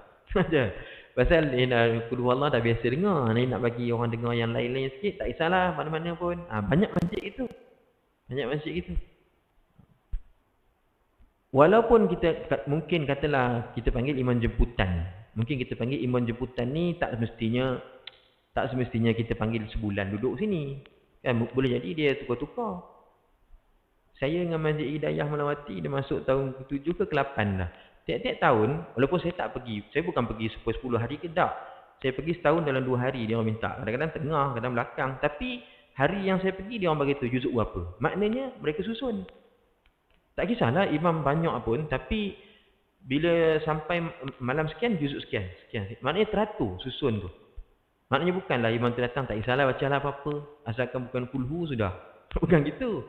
Pasal qul huwallah dah biasa dengar, ni nak bagi orang dengar yang lain-lain sikit, tak kisahlah mana-mana pun. Banyak masjid itu. Walaupun kita mungkin katalah kita panggil imam jemputan. Mungkin kita panggil imam jemputan ni tak semestinya kita panggil sebulan duduk sini. Kan boleh jadi dia tukar-tukar. Saya dengan Masjid Hidayah Melawati dah masuk tahun ke-7 ke ke-8 dah. Tiap-tiap tahun, walaupun saya tak pergi, saya bukan pergi 10 hari ke tak. Saya pergi setahun dalam 2 hari dia orang minta. Kadang-kadang tengah, kadang belakang. Tapi hari yang saya pergi dia orang bagi tahu juzuk berapa. Maknanya mereka susun. Tak kisahlah imam banyak pun, tapi bila sampai malam sekian, juzuk sekian. Maknanya teratur susun tu. Maknanya bukanlah imam tu datang, tak kisahlah bacalah apa-apa. Asalkan bukan kulhu sudah. Bukan gitu.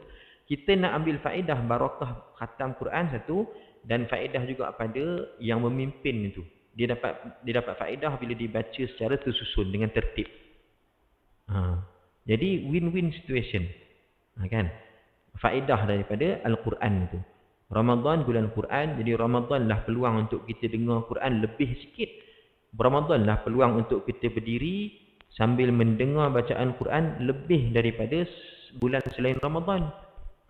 Kita nak ambil faedah barakah khatam Quran satu, dan faedah juga pada yang memimpin itu. Dia dapat faedah bila dibaca secara tersusun dengan tertib. Jadi win-win situation. Kan? Faedah daripada Al-Quran itu. Ramadan bulan Quran, jadi Ramadan lah peluang untuk kita dengar Quran lebih sikit. Ramadan lah peluang untuk kita berdiri sambil mendengar bacaan Quran lebih daripada bulan selain Ramadan.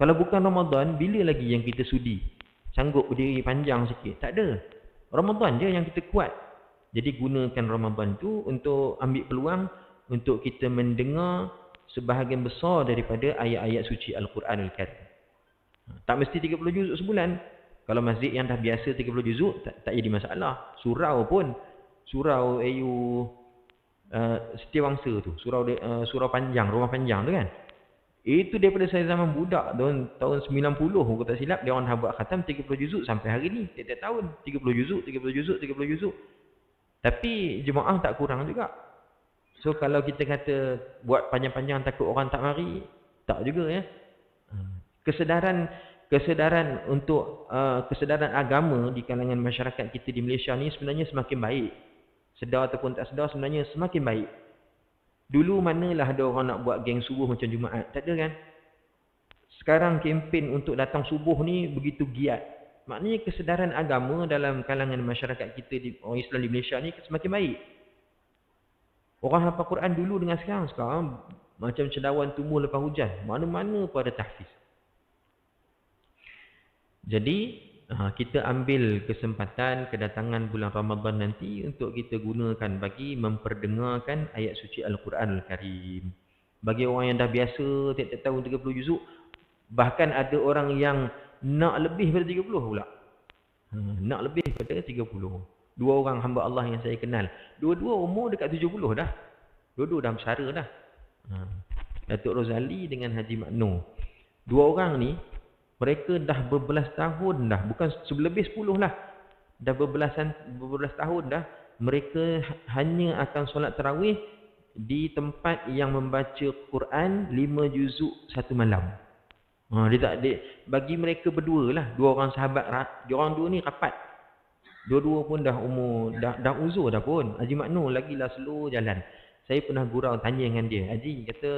Kalau bukan Ramadan, bila lagi yang kita sudi sanggup berdiri panjang sikit? Tak ada. Ramadan je yang kita kuat. Jadi gunakan Ramadan tu untuk ambil peluang untuk kita mendengar sebahagian besar daripada ayat-ayat suci Al-Quranul Karim. Tak mesti 30 juzuk sebulan. Kalau masjid yang dah biasa 30 juzuk, tak jadi masalah. Surau pun, surau AU Setiawangsa tu, surau panjang, rumah panjang tu kan. Itu daripada saya zaman budak tahun 90 aku tak silap, dia orang dah buat khatam 30 juzuk sampai hari ni. Tiap-tiap tahun 30 juzuk, 30 juzuk, 30 juzuk. Tapi jemaah tak kurang juga. So kalau kita kata buat panjang-panjang takut orang tak mari, tak juga ya. Kesedaran untuk kesedaran agama di kalangan masyarakat kita di Malaysia ni sebenarnya semakin baik. Sedar ataupun tak sedar sebenarnya semakin baik. Dulu manalah ada orang nak buat geng subuh macam Jumaat, tak ada kan? Sekarang kempen untuk datang subuh ni begitu giat. Maknanya kesedaran agama dalam kalangan masyarakat kita orang Islam di Malaysia ni semakin baik. Orang hafal Quran dulu dengan sekarang macam cendawan tumbuh lepas hujan. Mana-mana pun ada tahfiz. Jadi kita ambil kesempatan kedatangan bulan Ramadan nanti untuk kita gunakan bagi memperdengarkan ayat suci Al-Quranul Karim. Bagi orang yang dah biasa tiap-tiap tahun 30 juzuk, bahkan ada orang yang nak lebih daripada 30 pula. Nak lebih daripada 30. Dua orang hamba Allah yang saya kenal, dua-dua umur dekat 70 dah. Dua-dua dah bersara dah. Datuk Rozali dengan Haji Makno. Dua orang ni mereka dah berbelas tahun dah, bukan lebih 10 lah. Dah berbelas tahun dah mereka hanya akan solat tarawih di tempat yang membaca Quran 5 juzuk satu malam. Bagi mereka berdua lah, dua orang sahabat, dia orang dua ni rapat. Dua-dua pun dah umur, dah uzur dah pun. Haji Makno lagi lah slow jalan. Saya pernah gurau tanya dengan dia, Haji kata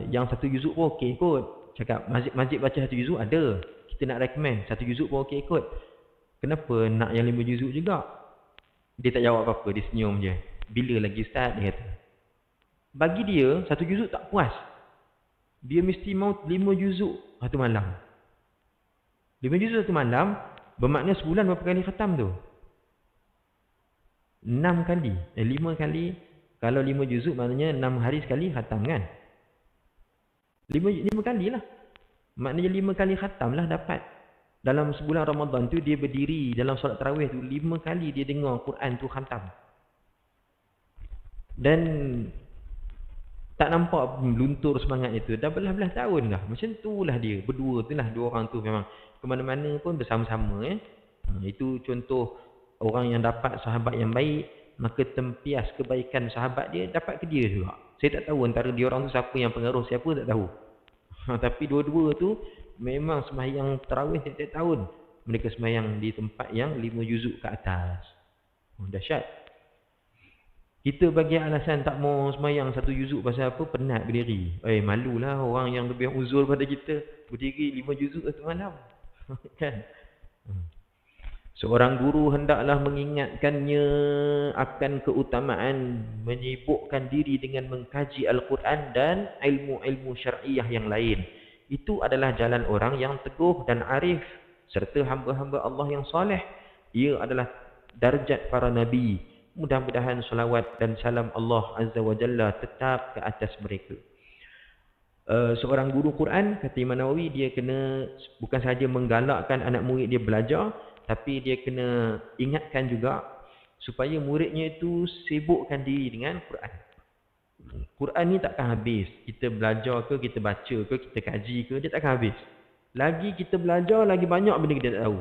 yang satu juzuk pun okey kot. Cakap masjid baca satu juzuk ada. Kita nak recommend satu juzuk pun okey kot. Kenapa nak yang 5 juzuk juga? Dia tak jawab apa-apa, dia senyum je. Bila lagi ustaz, dia kata. Bagi dia satu juzuk tak puas. Dia mesti mau 5 juzuk satu malam. 5 juzuk satu malam bermakna sebulan berapa kali khatam tu? 6 kali. 5 kali. Kalau 5 juzuk maknanya 6 hari sekali khatam kan? 5 kali lah. Maknanya 5 kali khatam lah dapat. Dalam sebulan Ramadan tu dia berdiri dalam solat tarawih tu 5 kali dia dengar Quran tu khatam. Dan tak nampak luntur semangat itu. Dah belah-belah tahun dah. Macam tu lah dia. Berdua tu lah. Dua orang tu memang ke mana-mana pun bersama-sama. Itu contoh orang yang dapat sahabat yang baik. Maka tempias kebaikan sahabat dia dapat ke dia juga. Saya tak tahu antara dia orang tu siapa yang pengaruh siapa, tak tahu. Tapi dua-dua tu memang sembahyang tarawih setiap tahun. Mereka sembahyang di tempat yang 5 juzuk ke atas. Dahsyat. Kita bagi alasan tak mau sembahyang 1 juzuk pasal apa? Penat berdiri. Malulah orang yang lebih uzur pada kita. Berdiri 5 juzuk satu malam. Kan? Seorang guru hendaklah mengingatkannya akan keutamaan menyibukkan diri dengan mengkaji Al-Quran dan ilmu-ilmu syar'iyah yang lain. Itu adalah jalan orang yang teguh dan arif serta hamba-hamba Allah yang soleh. Ia adalah darjat para nabi. Mudah-mudahan salawat dan salam Allah Azza wa Jalla tetap ke atas mereka. Seorang guru Quran, kata Imam Nawawi, dia kena bukan sahaja menggalakkan anak murid dia belajar, tapi dia kena ingatkan juga supaya muridnya itu sibukkan diri dengan Quran. Quran ni takkan habis. Kita belajar ke, kita baca ke, kita kaji ke, dia takkan habis. Lagi kita belajar, lagi banyak benda kita tak tahu.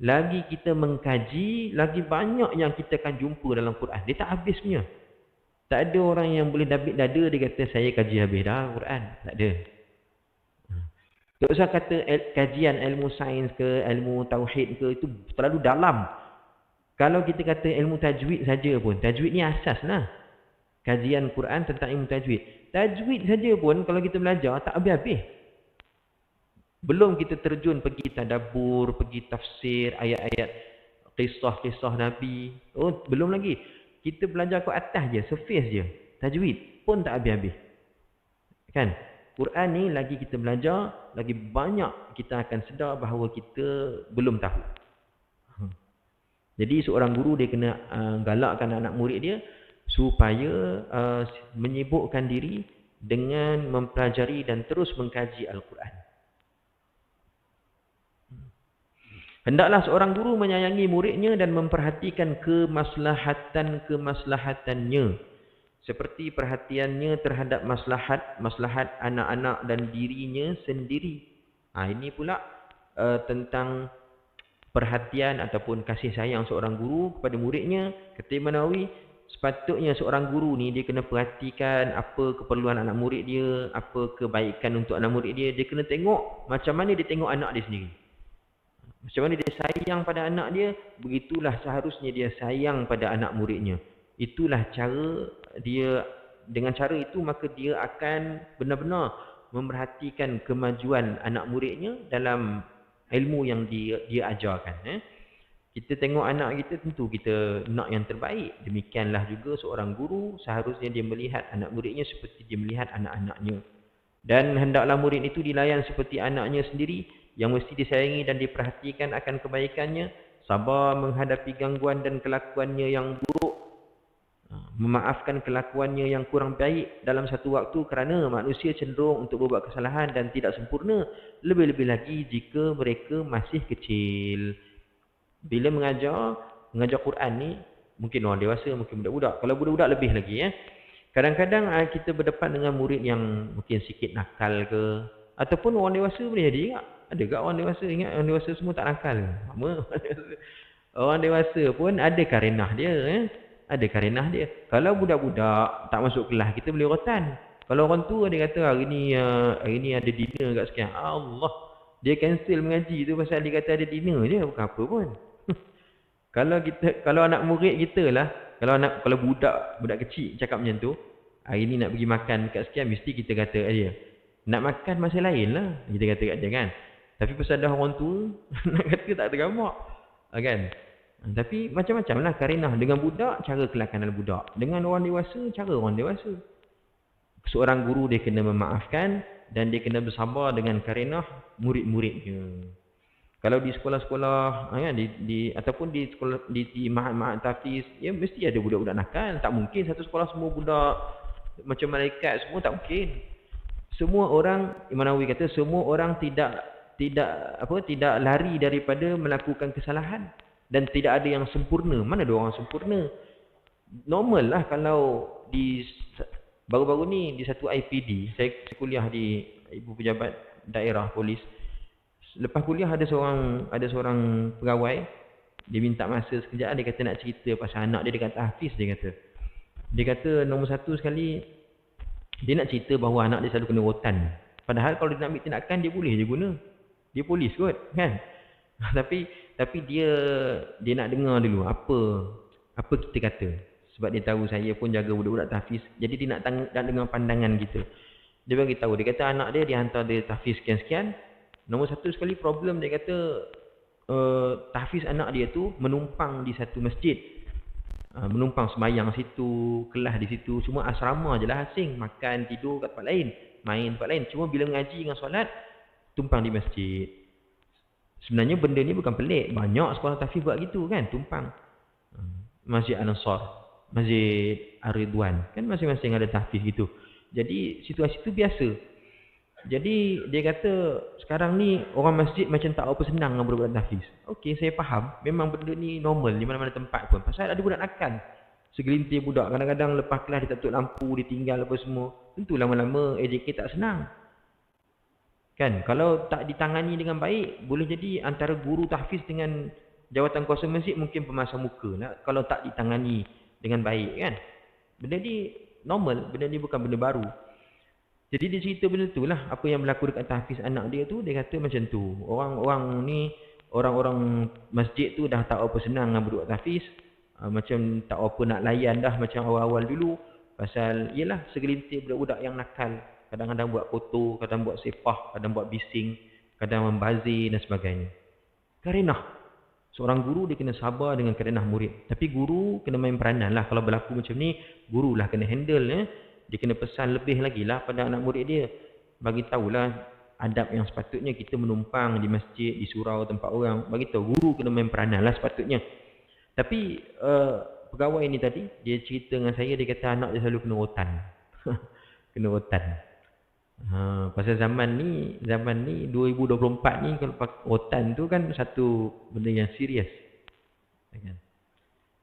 Lagi kita mengkaji, lagi banyak yang kita akan jumpa dalam Quran. Dia tak habis punya. Tak ada orang yang boleh dabit dada, dia kata saya kaji habis dah Quran. Tak ada. Tak usah kata kajian ilmu sains ke, ilmu tauhid ke, itu terlalu dalam. Kalau kita kata ilmu tajwid saja pun, tajwid ni asas lah. Kajian Quran tentang ilmu tajwid. Tajwid saja pun kalau kita belajar tak habis-habis. Belum kita terjun pergi tadabbur, pergi tafsir, ayat-ayat, kisah-kisah Nabi. Oh, belum lagi. Kita belajar ke atas je, surface je. Tajwid pun tak habis-habis. Kan? Quran ni lagi kita belajar, lagi banyak kita akan sedar bahawa kita belum tahu. Jadi seorang guru dia kena galakkan anak murid dia supaya menyibukkan diri dengan mempelajari dan terus mengkaji Al-Quran. Hendaklah seorang guru menyayangi muridnya dan memperhatikan kemaslahatan-kemaslahatannya. Seperti perhatiannya terhadap maslahat anak-anak dan dirinya sendiri. Ini pula tentang perhatian ataupun kasih sayang seorang guru kepada muridnya. Kata Imam Nawawi, sepatutnya seorang guru ni dia kena perhatikan apa keperluan anak murid dia, apa kebaikan untuk anak murid dia. Dia kena tengok macam mana dia tengok anak dia sendiri. Macam mana dia sayang pada anak dia, begitulah seharusnya dia sayang pada anak muridnya. Itulah cara dia, dengan cara itu maka dia akan benar-benar memerhatikan kemajuan anak muridnya dalam ilmu yang dia ajarkan. Kita tengok anak kita, tentu kita nak yang terbaik. Demikianlah juga seorang guru seharusnya dia melihat anak muridnya seperti dia melihat anak-anaknya. Dan hendaklah murid itu dilayan seperti anaknya sendiri yang mesti disayangi dan diperhatikan akan kebaikannya, sabar menghadapi gangguan dan kelakuannya yang buruk, memaafkan kelakuannya yang kurang baik dalam satu waktu, kerana manusia cenderung untuk berbuat kesalahan dan tidak sempurna, lebih-lebih lagi jika mereka masih kecil. Bila mengajar Quran ni, mungkin orang dewasa, mungkin budak-budak. Kalau budak-budak lebih lagi Kadang-kadang kita berdepan dengan murid yang mungkin sikit nakal ke, ataupun orang dewasa boleh jadi juga. Ada tak orang dewasa? Ingat orang dewasa semua tak nakal. Orang dewasa pun ada karenah dia. Ada karenah dia. Kalau budak-budak tak masuk kelas, kita boleh rotan. Kalau orang tua dia kata hari ni ada dinner kat sekian, Allah, dia cancel mengaji tu pasal dia kata ada dinner je, bukan apa pun. Kalau anak murid kita lah, kalau budak kecil cakap macam tu, hari ni nak pergi makan kat sekian, mesti kita kata dia, nak makan masa lain lah, kita kata kat dia kan. Tapi pasal dah orang tua, nak kata tak tergamak. Kan? Tapi macam-macam lah karenah. Dengan budak, cara kelakanan budak. Dengan orang dewasa, cara orang dewasa. Seorang guru dia kena memaafkan dan dia kena bersabar dengan karenah murid-muridnya. Kalau di sekolah-sekolah ataupun di sekolah di mahat-mahat tahfiz, mesti ada budak-budak nakal. Tak mungkin satu sekolah semua budak macam malaikat semua, tak mungkin. Semua orang, Imam Nawawi kata, semua orang tidak lari daripada melakukan kesalahan, dan tidak ada yang sempurna. Mana ada orang sempurna? Normal lah kalau di baru-baru ni di satu IPD, saya kuliah di ibu pejabat daerah polis. Lepas kuliah ada seorang pegawai, dia minta masa sekejap, dia kata nak cerita pasal anak dia dekat tahfiz. Dia kata nombor satu sekali dia nak cerita bahawa anak dia selalu kena rotan. Padahal kalau dia nak ambil tindakan, dia boleh je guna. Dia polis kot, kan? Tapi dia nak dengar dulu apa kita kata. Sebab dia tahu saya pun jaga budak-budak tahfiz. Jadi dia nak dengar pandangan kita. Dia bagi tahu, dia kata anak dia hantar dia tahfiz sekian-sekian. Nombor satu sekali problem, dia kata tahfiz anak dia tu menumpang di satu masjid. Menumpang sembahyang situ, kelas di situ. Cuma asrama je lah asing. Makan, tidur kat tempat lain. Main tempat lain. Cuma bila mengaji dengan solat, tumpang di masjid. Sebenarnya benda ni bukan pelik. Banyak sekolah tahfiz buat gitu kan, tumpang. Masjid An-Nasar, Masjid Ar-Ridwan, kan masing-masing ada tahfiz gitu. Jadi situasi tu biasa. Jadi dia kata sekarang ni orang masjid macam tak apa senang dengan budak-budak tahfiz. Okey, saya faham. Memang benda ni normal di mana-mana tempat pun. Pasal ada budak nakal. Segelintir budak kadang-kadang lepas kelas dia tak tutup lampu, dia tinggal apa semua. Tentu lama-lama AJK tak senang. Kan, kalau tak ditangani dengan baik, boleh jadi antara guru tahfiz dengan jawatan kuasa masjid mungkin pemasang muka lah, kalau tak ditangani dengan baik kan. Benda ni normal, benda ni bukan benda baru. Jadi dia cerita benda tu lah. Apa yang berlaku dekat tahfiz anak dia tu, dia kata macam tu. Orang-orang masjid tu dah tak apa senang dengan budak tahfiz. Macam tak apa nak layan dah macam awal-awal dulu. Pasal, yelah, segelintir budak-budak yang nakal. Kadang-kadang buat kotor, kadang buat sepah, kadang buat bising, kadang membazir dan sebagainya. Karenah. Seorang guru dia kena sabar dengan karenah murid. Tapi guru kena main peranan lah. Kalau berlaku macam ni, guru lah kena handle. Dia kena pesan lebih lagi lah pada anak murid dia. Bagi tahulah adab yang sepatutnya kita menumpang di masjid, di surau, tempat orang. Bagi tahu guru kena main peranan lah sepatutnya. Tapi pegawai ni tadi, dia cerita dengan saya, dia kata anak dia selalu kena rotan. Kena rotan. Pasal zaman ni 2024 ni, kalau rotan tu kan satu benda yang serius.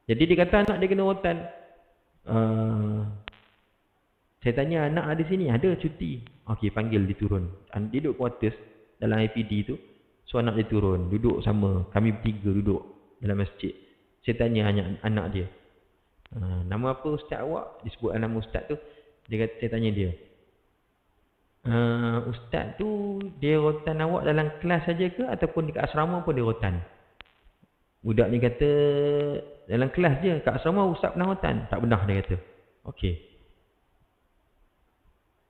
Jadi dia kata anak dia kena rotan. Saya tanya, anak ada sini? Ada, cuti. Okey, panggil dia turun. Dia duduk quarters dalam IPD tu. So anak dia turun, duduk sama. Kami bertiga duduk dalam masjid. Saya tanya anak dia, nama apa ustaz awak? Dia sebut nama ustaz tu. Dia kata, saya tanya dia, ustaz tu dia rotan awak dalam kelas saja ke ataupun dekat asrama pun dia rotan? Budak ni kata dalam kelas je, kat asrama ustaz pernah rotan? Tak pernah, dia kata. Okey.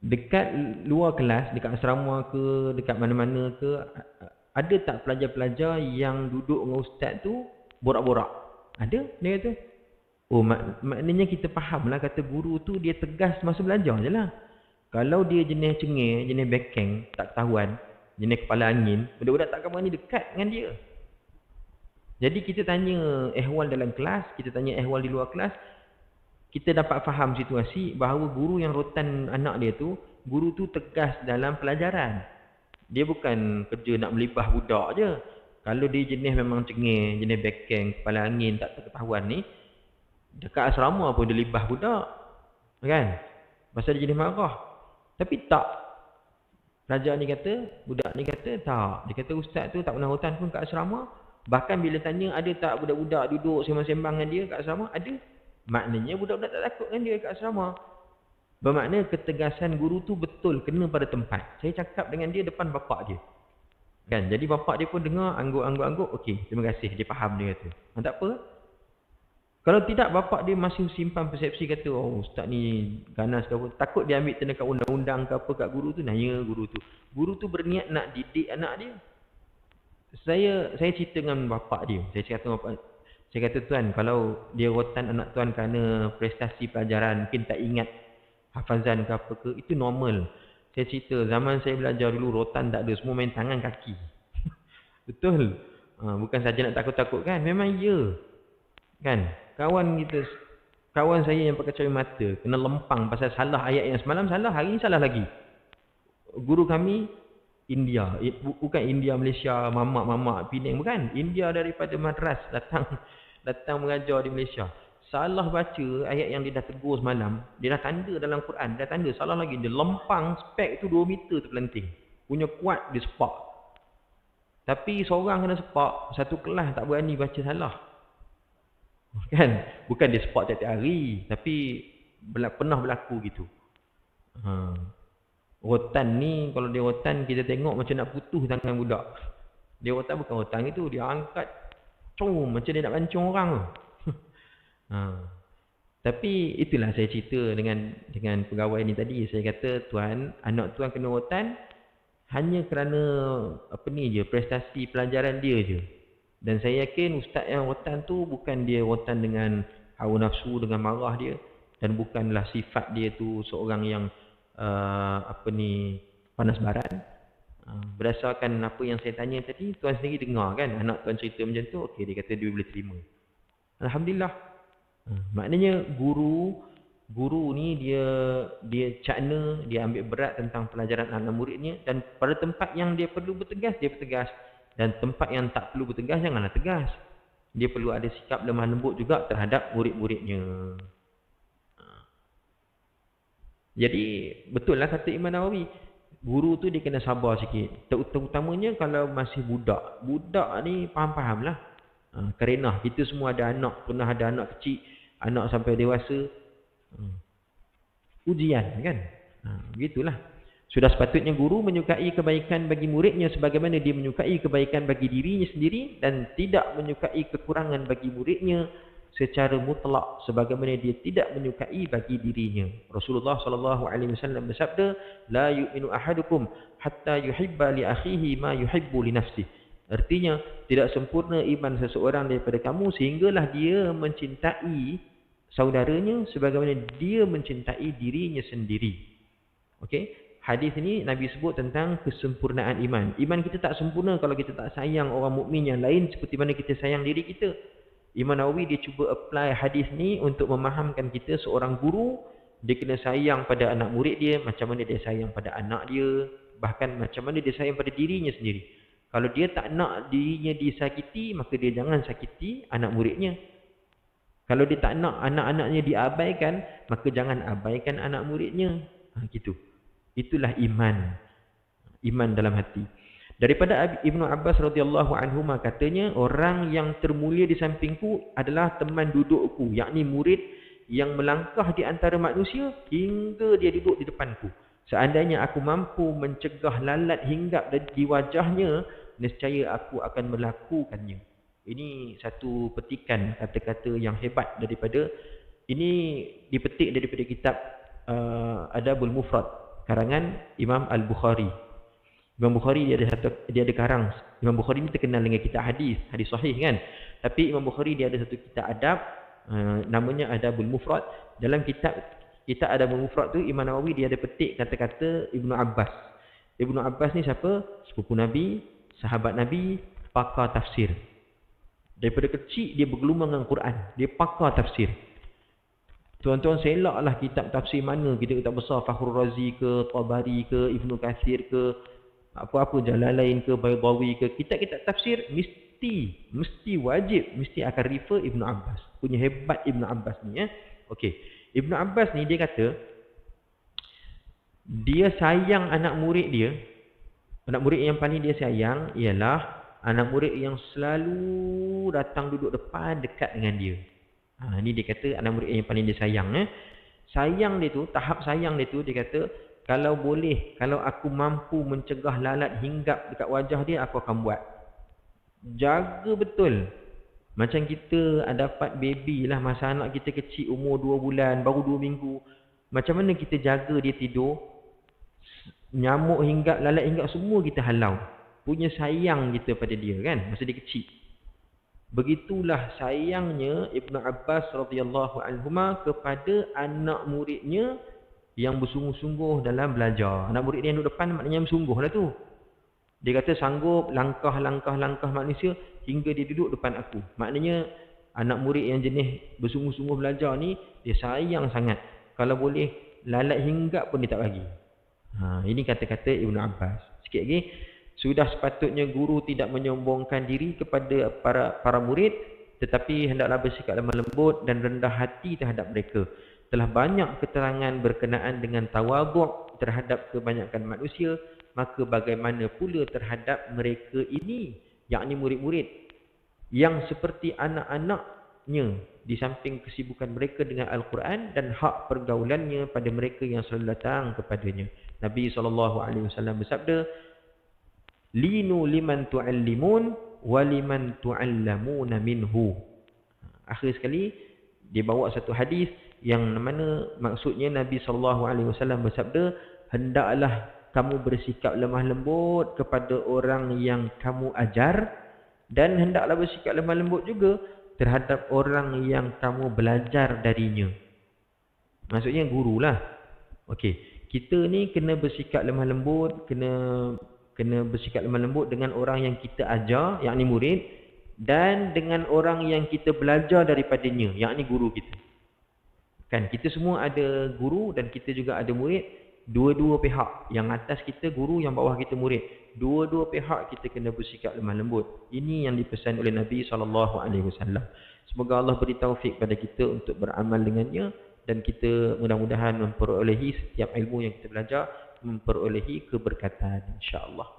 Dekat luar kelas, dekat asrama ke, dekat mana-mana ke, ada tak pelajar-pelajar yang duduk dengan ustaz tu borak-borak? Ada, dia kata. Oh, maknanya kita faham lah, kata guru tu dia tegas masa belajar je lah. Kalau dia jenis cengih, jenis bekeng, tak ketahuan, jenis kepala angin, budak-budak tak kamu ni dekat dengan dia. Jadi kita tanya ehwal dalam kelas, kita tanya ehwal di luar kelas, kita dapat faham situasi bahawa guru yang rotan anak dia tu, guru tu tegas dalam pelajaran. Dia bukan kerja nak melibah budak je. Kalau dia jenis memang cengih, jenis bekeng, kepala angin, tak ketahuan ni, dekat asrama pun dia libah budak. Kan? Pasal dia jenis marah. Tapi tak. Pelajar ni kata, budak ni kata, tak. Dia kata ustaz tu tak pernah rotan pun kat asrama. Bahkan bila tanya, ada tak budak-budak duduk sembang-sembang dengan dia kat asrama? Ada. Maknanya budak-budak tak takut dengan dia kat asrama. Bermakna ketegasan guru tu betul, kena pada tempat. Saya cakap dengan dia depan bapak dia. Kan? Jadi bapak dia pun dengar, angguk-angguk. Okey, terima kasih. Dia faham, dia kata. Tak apa. Kalau tidak, bapak dia masih simpan persepsi kata, oh ustaz ni ganas ke apa. Takut dia ambil tindakan undang-undang ke apa kat guru tu. Nanya guru tu. Guru tu berniat nak didik anak dia. Saya cerita dengan bapak dia. Saya kata, tuan, kalau dia rotan anak tuan kerana prestasi pelajaran, mungkin tak ingat hafazan ke apa ke, itu normal. Saya cerita, zaman saya belajar dulu, rotan tak ada. Semua main tangan kaki. Betul. Bukan saja nak takut-takut kan. Memang ya. Kan? Kawan saya yang pakai cermin mata, kena lempang pasal salah ayat yang semalam salah, hari ni salah lagi. Guru kami, India. Bukan India, Malaysia, mamak-mamak, Penang. Bukan. India daripada Madras datang mengajar di Malaysia. Salah baca ayat yang dia dah tegur semalam, dia dah tanda dalam Quran, dah tanda, salah lagi. Dia lempang spek tu 2 meter terpelanting. Punya kuat, dia sepak. Tapi seorang kena sepak, satu kelas tak berani baca salah. Kan? Bukan dia sepak tiap-tiap hari, tapi pernah berlaku gitu. Rotan ni, kalau dia rotan, kita tengok macam nak putus tangan budak. Dia rotan bukan rotan itu, dia angkat, macam dia nak pancung orang tu. Tapi itulah saya cerita dengan pegawai ni tadi. Saya kata, tuan, anak tuan kena rotan hanya kerana prestasi pelajaran dia je. Dan saya yakin ustaz yang rotan tu bukan dia rotan dengan hawa nafsu, dengan marah dia, dan bukanlah sifat dia tu seorang yang panas baran. Berdasarkan apa yang saya tanya tadi, tuan sendiri dengar kan anak tuan cerita macam tu. Okey, dia kata dia boleh terima. Alhamdulillah. Maknanya guru ni dia cakna, dia ambil berat tentang pelajaran anak muridnya, dan pada tempat yang dia perlu bertegas, dia bertegas, dan tempat yang tak perlu bertegas, janganlah tegas. Dia perlu ada sikap lemah lembut juga terhadap murid-muridnya. Jadi betul lah kata Imam Nawawi, guru tu dia kena sabar sikit, terutamanya kalau masih budak. Budak ni faham-faham lah. Kerana kita semua ada anak, pernah ada anak kecil, anak sampai dewasa. Ujian kan. Begitulah. Sudah sepatutnya guru menyukai kebaikan bagi muridnya sebagaimana dia menyukai kebaikan bagi dirinya sendiri dan tidak menyukai kekurangan bagi muridnya secara mutlak sebagaimana dia tidak menyukai bagi dirinya. Rasulullah sallallahu alaihi wasallam bersabda, "La yu'minu ahadukum hatta yuhibba li akhihi ma yuhibbu li nafsihi." Artinya, tidak sempurna iman seseorang daripada kamu sehinggalah dia mencintai saudaranya sebagaimana dia mencintai dirinya sendiri. Okey? Hadis ini Nabi sebut tentang kesempurnaan iman. Iman kita tak sempurna kalau kita tak sayang orang mukmin yang lain seperti mana kita sayang diri kita. Imam Nawawi dia cuba apply hadis ni untuk memahamkan kita seorang guru, dia kena sayang pada anak murid dia macam mana dia sayang pada anak dia, bahkan macam mana dia sayang pada dirinya sendiri. Kalau dia tak nak dirinya disakiti, maka dia jangan sakiti anak muridnya. Kalau dia tak nak anak-anaknya diabaikan, maka jangan abaikan anak muridnya. Gitu. Itulah iman. Iman dalam hati. Daripada Ibnu Abbas radhiyallahu anhuma katanya, orang yang termulia di sampingku adalah teman dudukku, yakni murid yang melangkah di antara manusia hingga dia duduk di depanku. Seandainya aku mampu mencegah lalat hinggap di wajahnya, nescaya aku akan melakukannya. Ini satu petikan kata-kata yang hebat daripada, ini dipetik daripada kitab Adabul Mufrad karangan Imam Al-Bukhari. Imam Bukhari dia ada karang. Imam Bukhari ni terkenal dengan kitab hadis sahih kan. Tapi Imam Bukhari dia ada satu kitab adab namanya Adabul Mufrad. Dalam kitab Adabul Mufrad tu Imam Nawawi dia ada petik kata-kata Ibnu Abbas. Ibnu Abbas ni siapa? Sepupu Nabi, sahabat Nabi, pakar tafsir. Daripada kecil dia bergelumang dengan Quran. Dia pakar tafsir. Tuan-tuan selaklah kitab tafsir mana, kitab besar Fakhrul Razi ke, Tabari ke, Ibnu Katsir ke, apa-apa Jalalain ke, Baydawi ke, kitab-kitab tafsir mesti wajib, mesti akan refer Ibnu Abbas. Punya hebat Ibnu Abbas ni Okey. Ibnu Abbas ni dia kata dia sayang anak murid dia. Anak murid yang paling dia sayang ialah anak murid yang selalu datang duduk depan dekat dengan dia. Ni dia kata anak murid yang paling dia sayang. Sayang dia tu, tahap sayang dia tu, dia kata kalau boleh, kalau aku mampu mencegah lalat hinggap dekat wajah dia, aku akan buat. Jaga betul. Macam kita dapat baby lah, masa anak kita kecil umur 2 bulan, baru 2 minggu. Macam mana kita jaga dia tidur, nyamuk hinggap, lalat hinggap, semua kita halau. Punya sayang kita pada dia kan, masa dia kecil. Begitulah sayangnya Ibnu Abbas radhiyallahu anhuma kepada anak muridnya yang bersungguh-sungguh dalam belajar. Anak murid dia yang duduk depan maknanya bersungguhlah tu. Dia kata sanggup langkah-langkah manusia hingga dia duduk depan aku. Maknanya anak murid yang jenis bersungguh-sungguh belajar ni dia sayang sangat. Kalau boleh lalat hinggap pun dia tak bagi. Ini kata-kata Ibnu Abbas. Sikit lagi. Sudah sepatutnya guru tidak menyombongkan diri kepada para murid, tetapi hendaklah bersikap lemah lembut dan rendah hati terhadap mereka. Telah banyak keterangan berkenaan dengan tawaduk terhadap kebanyakan manusia, maka bagaimana pula terhadap mereka ini, yakni murid-murid yang seperti anak-anaknya di samping kesibukan mereka dengan Al-Quran dan hak pergaulannya pada mereka yang selalu datang kepadanya. Nabi SAW bersabda, Linu liman tu'allimun wa liman tu'allamuna minhu. Akhir sekali dia bawa satu hadis yang mana maksudnya Nabi SAW bersabda, hendaklah kamu bersikap lemah lembut kepada orang yang kamu ajar dan hendaklah bersikap lemah lembut juga terhadap orang yang kamu belajar darinya. Maksudnya gurulah. Okey, kita ni kena bersikap lemah lembut, kena bersikap lemah lembut dengan orang yang kita ajar, yakni murid, dan dengan orang yang kita belajar daripadanya, yakni guru kita. Kan kita semua ada guru dan kita juga ada murid, dua-dua pihak. Yang atas kita guru, yang bawah kita murid. Dua-dua pihak kita kena bersikap lemah lembut. Ini yang dipesan oleh Nabi SAW. Semoga Allah beri taufik pada kita untuk beramal dengannya dan kita mudah-mudahan memperolehi setiap ilmu yang kita belajar, memperolehi keberkatan insya-Allah.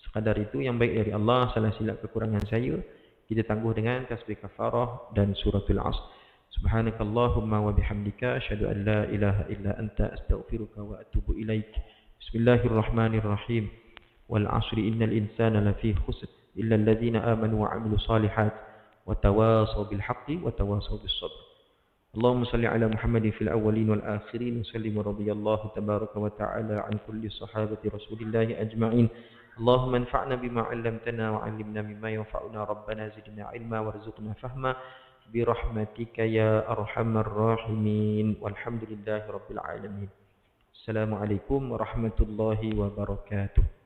Sekadar itu yang baik dari Allah, salah silap kekurangan saya kita tangguh dengan tasbih kafarah dan suratul Asr. Subhanakallahumma wa bihamdika asyhadu an la ilaha illa anta astaghfiruka wa atubu ilaik. Bismillahirrahmanirrahim. Wal 'asri innal insana lafi khusr illa alladhina amanu wa 'amilus solihat wa tawasaw bil haqqi wa tawasaw bis sabr. Allahumma salli ala Muhammadin fil awwalin wal akhirin wa sallim radhiyallahu tabaraka wa ta'ala an kulli sahabati Rasulillah ajma'in. Allahumma anfa'na bima 'allamtana wa 'allimna mimma yanfa'una rabbana zidna 'ilma warzuqna fahma bi rahmatika ya arhamar rahimin. Walhamdulillahi rabbil alamin. Assalamualaikum warahmatullahi wabarakatuh.